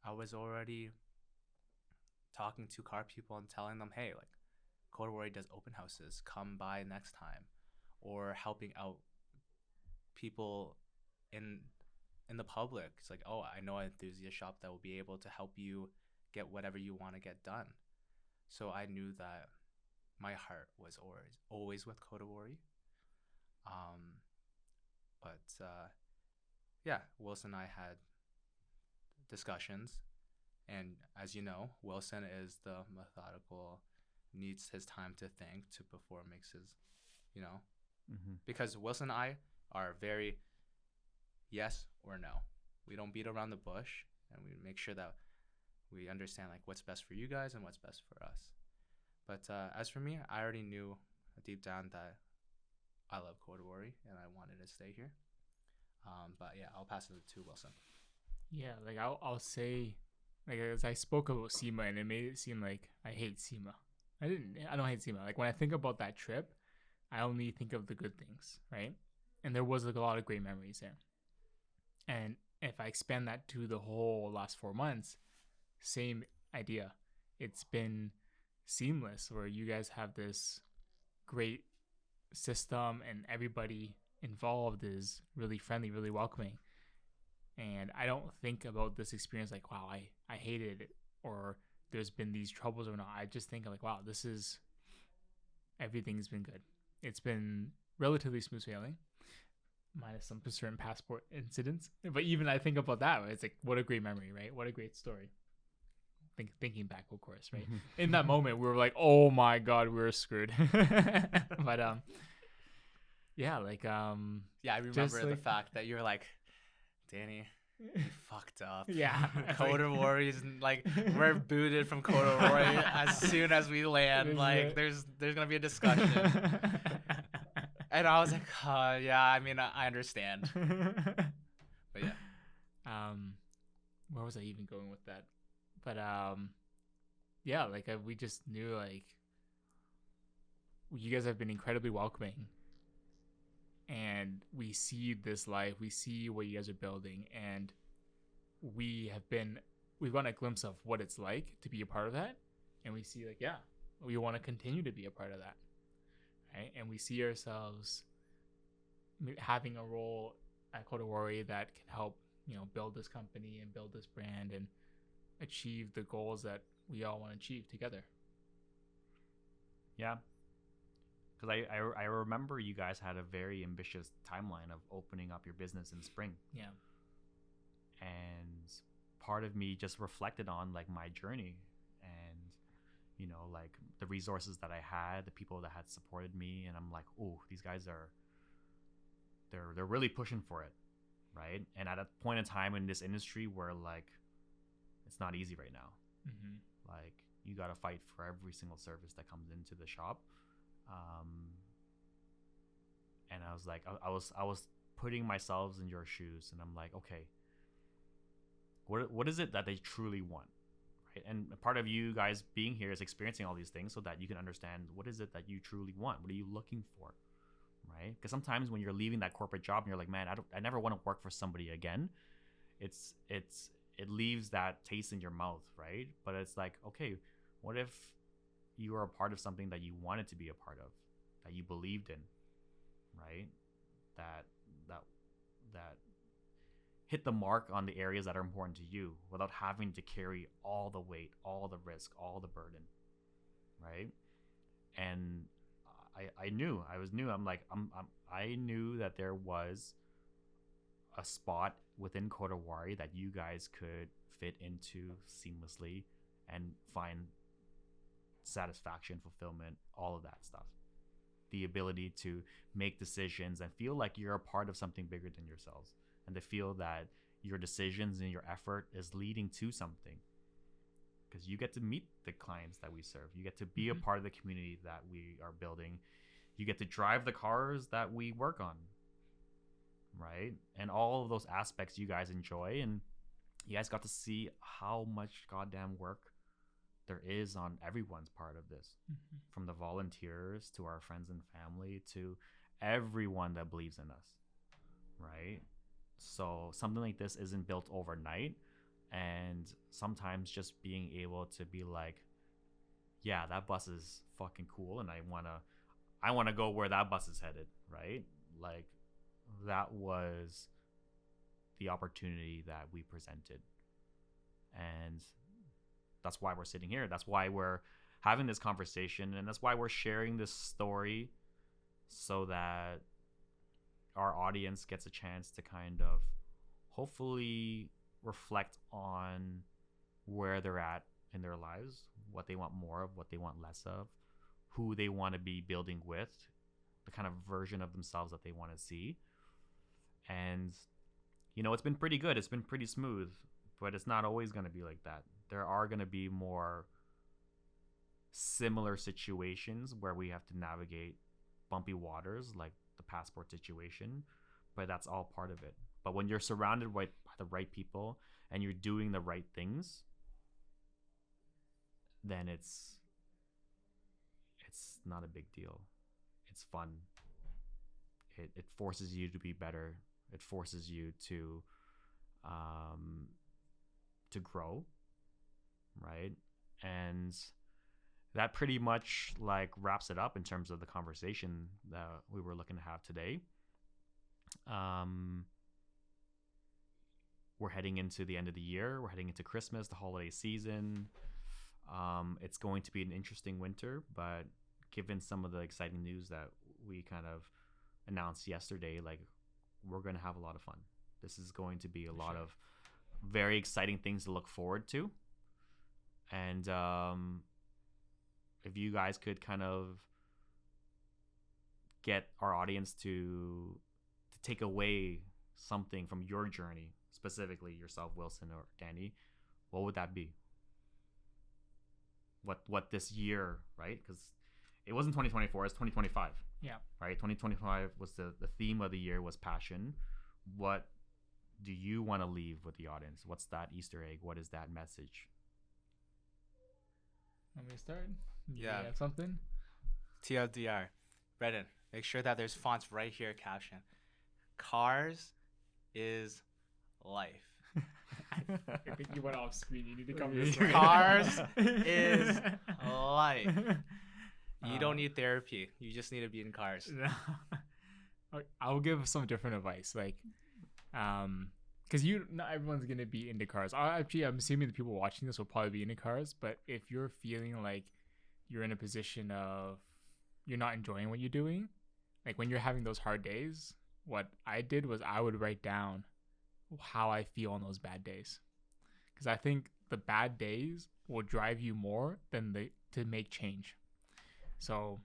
I was already talking to car people and telling them, hey, like, Kodawari does open houses, come by next time, or helping out people in the public. It's like, oh, I know an enthusiast shop that will be able to help you get whatever you want to get done. So I knew that my heart was always with Kodawari. Yeah, Willson and I had discussions, and as you know, Willson is the methodical, needs his time to think before makes his, because Willson and I are very yes or no. We don't beat around the bush, and we make sure that we understand like what's best for you guys and what's best for us. But as for me, I already knew deep down that I love Kodawari and I wanted to stay here. But yeah, I'll pass it to Willson. Yeah, like I'll say, like, as I spoke about SEMA, and it made it seem like I hate SEMA. I don't hate SEMA. Like when I think about that trip, I only think of the good things, right? And there was like a lot of great memories there. And if I expand that to the whole last 4 months, same idea. It's been seamless, where you guys have this great system, and everybody involved is really friendly, really welcoming. And I don't think about this experience like, wow, I hated it, or there's been these troubles or not. I just think like, wow, everything's been good. It's been relatively smooth sailing, minus some certain passport incidents. But even I think about that, it's like, what a great memory, right? What a great story. Thinking back, of course, right? In that moment, we were like, oh my God, we were screwed. But yeah, like Yeah, I remember the fact that you're like, Danny, you fucked up. Yeah. Kodawari is like, we're booted from Kodawari as soon as we land. Like, there's gonna be a discussion. And I was like, yeah, I mean, I understand. But yeah. Where was I even going with that? But yeah, like we just knew like you guys have been incredibly welcoming, and we see this life, we see what you guys are building, and we've gotten a glimpse of what it's like to be a part of that, and we see like, yeah, we want to continue to be a part of that, right? And we see ourselves having a role at Kodawari that can help, build this company and build this brand and achieve the goals that we all want to achieve together. Yeah, because I remember you guys had a very ambitious timeline of opening up your business in spring. Yeah. And part of me just reflected on like my journey and like the resources that I had, the people that had supported me, and I'm like, oh, these guys they're really pushing for it, right? And at a point in time in this industry where like it's not easy right now. Mm-hmm. Like you got to fight for every single service that comes into the shop. And I was like, I was putting myself in your shoes, and I'm like, okay, what is it that they truly want, right? And part of you guys being here is experiencing all these things so that you can understand what is it that you truly want. What are you looking for, right? Because sometimes when you're leaving that corporate job and you're like, man, I never want to work for somebody again. It leaves that taste in your mouth, right? But it's like, okay, what if you are a part of something that you wanted to be a part of, that you believed in, right? That hit the mark on the areas that are important to you without having to carry all the weight, all the risk, all the burden, right? And I knew I knew that there was a spot within Kodawari that you guys could fit into seamlessly and find satisfaction, fulfillment, all of that stuff. The ability to make decisions and feel like you're a part of something bigger than yourselves, and to feel that your decisions and your effort is leading to something, because you get to meet the clients that we serve, you get to be a part of the community that we are building, you get to drive the cars that we work on, right? And all of those aspects you guys enjoy, and you guys got to see how much goddamn work there is on everyone's part of this, from the volunteers to our friends and family to everyone that believes in us, right? So something like this isn't built overnight, and sometimes just being able to be like, yeah, that bus is fucking cool, and I wanna go where that bus is headed, right? Like, that was the opportunity that we presented, and that's why we're sitting here. That's why we're having this conversation, and that's why we're sharing this story, so that our audience gets a chance to kind of hopefully reflect on where they're at in their lives, what they want more of, what they want less of, who they want to be building with, the kind of version of themselves that they want to see. And it's been pretty good, it's been pretty smooth, but it's not always going to be like that. There are going to be more similar situations where we have to navigate bumpy waters, like the passport situation, but that's all part of it. But when you're surrounded by the right people and you're doing the right things, then it's not a big deal. It's fun. It forces you to be better. It forces you to grow, right? And that pretty much like wraps it up in terms of the conversation that we were looking to have today. We're heading into the end of the year. We're heading into Christmas, the holiday season. It's going to be an interesting winter, but given some of the exciting news that we kind of announced yesterday, like we're going to have a lot of fun. This is going to be a lot of very exciting things to look forward to. And if you guys could kind of get our audience to take away something from your journey, specifically yourself, Willson or Danny, what would that be? What this year, right? Because it wasn't 2024, it's 2025. Yeah. Right? 2025 was the theme of the year was passion. What do you want to leave with the audience? What's that Easter egg? What is that message? Want me to start? Yeah. You have something? TLDR. Brendan, make sure that there's fonts right here caption. Cars is life. I think you went off screen. You need to come this way. Cars is life. You don't need therapy. You just need to be in cars. I'll give some different advice, like, because not everyone's gonna be into cars. I'm assuming the people watching this will probably be into cars. But if you're feeling like you're in a position of you're not enjoying what you're doing, like when you're having those hard days, what I did was I would write down how I feel on those bad days, because I think the bad days will drive you more than to make change. So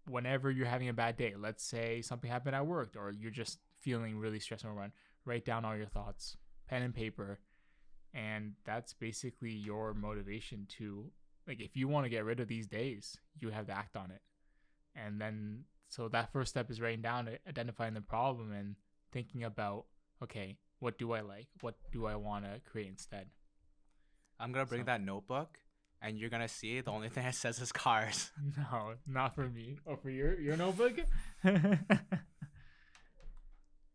whenever you're having a bad day, let's say something happened at work or you're just feeling really stressed and overrun, write down all your thoughts, pen and paper, and that's basically your motivation to, like, if you want to get rid of these days, you have to act on it. And then so that first step is writing down, identifying the problem and thinking about, okay, what do I like? What do I want to create instead? I'm going to bring that notebook, and you're going to see the only thing it says is cars. No, not for me. Oh, for your notebook?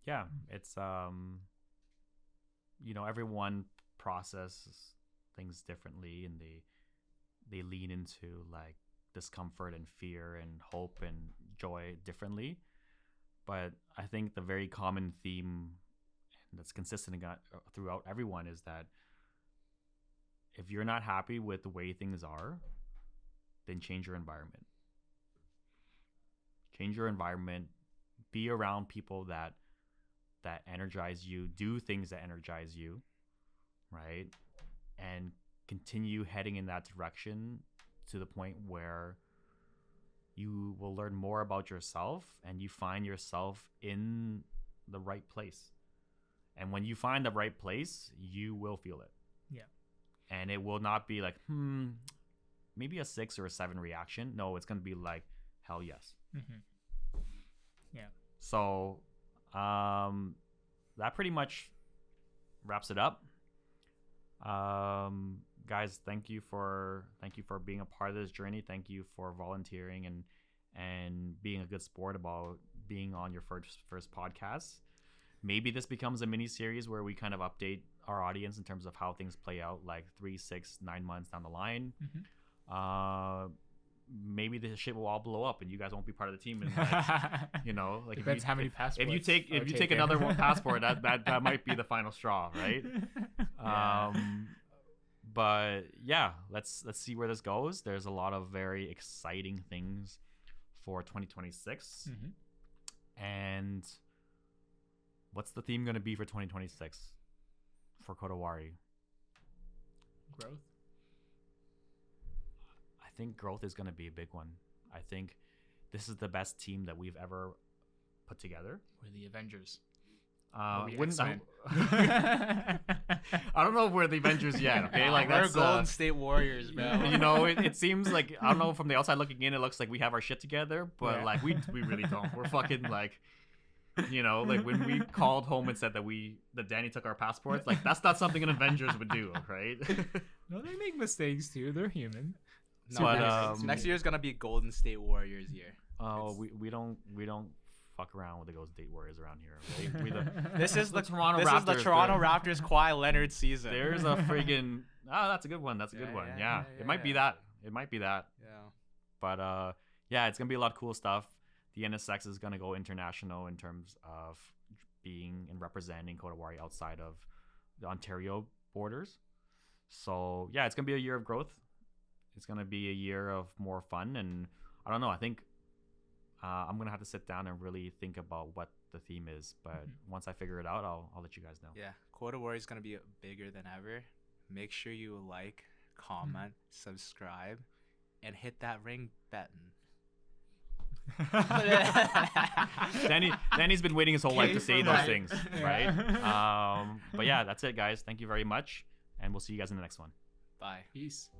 Yeah, it's everyone processes things differently, and they lean into like discomfort and fear and hope and joy differently. But I think the very common theme that's consistent throughout everyone is that if you're not happy with the way things are, then change your environment. Change your environment. Be around people that energize you. Do things that energize you, right? And continue heading in that direction to the point where you will learn more about yourself and you find yourself in the right place. And when you find the right place, you will feel it. Yeah. And it will not be like, maybe a 6 or a 7 reaction. No, it's going to be like, hell yes. Mm-hmm. Yeah. So that pretty much wraps it up. Guys, thank you for being a part of this journey. Thank you for volunteering and being a good sport about being on your first podcast. Maybe this becomes a mini series where we kind of update our audience in terms of how things play out, like 3, 6, 9 months down the line. Mm-hmm. Maybe this shit will all blow up and you guys won't be part of the team. And like depends how many passports. If you take another one passport, that might be the final straw, right? Yeah. But yeah, let's see where this goes. There's a lot of very exciting things for 2026. Mm-hmm. And what's the theme going to be for 2026 for Kodawari? Growth. I think growth is going to be a big one. I think this is the best team that we've ever put together. We're the Avengers. I don't know if we're the Avengers yet. Okay, like we're that's Golden State Warriors, man. It seems like, I don't know, from the outside looking in, it looks like we have our shit together, but Yeah. like we really don't. We're fucking like, like when we called home and said that Danny took our passports, like that's not something an Avengers would do, right? No, they make mistakes too. They're human. No, But, next year is gonna be Golden State Warriors year. Oh, we don't fuck around with the Ghost State Warriors around here. Right? This is the Toronto This Raptors. is the Toronto Raptors Kawhi Leonard season. There's a friggin' that's a good one. That's a good Yeah, one. yeah, Yeah, yeah, it might be yeah. that. It might be that. Yeah. But yeah, it's gonna be a lot of cool stuff. The NSX is gonna go international in terms of being and representing Kodawari outside of the Ontario borders. So yeah, it's gonna be a year of growth. It's gonna be a year of more fun, and I don't know. I think I'm gonna have to sit down and really think about what the theme is. But once I figure it out, I'll let you guys know. Yeah. Kodawari is gonna be bigger than ever. Make sure you like, comment, subscribe, and hit that ring button. Danny's been waiting his whole life to say those things, right? But yeah, that's it, guys. Thank you very much, and we'll see you guys in the next one. Bye. Peace.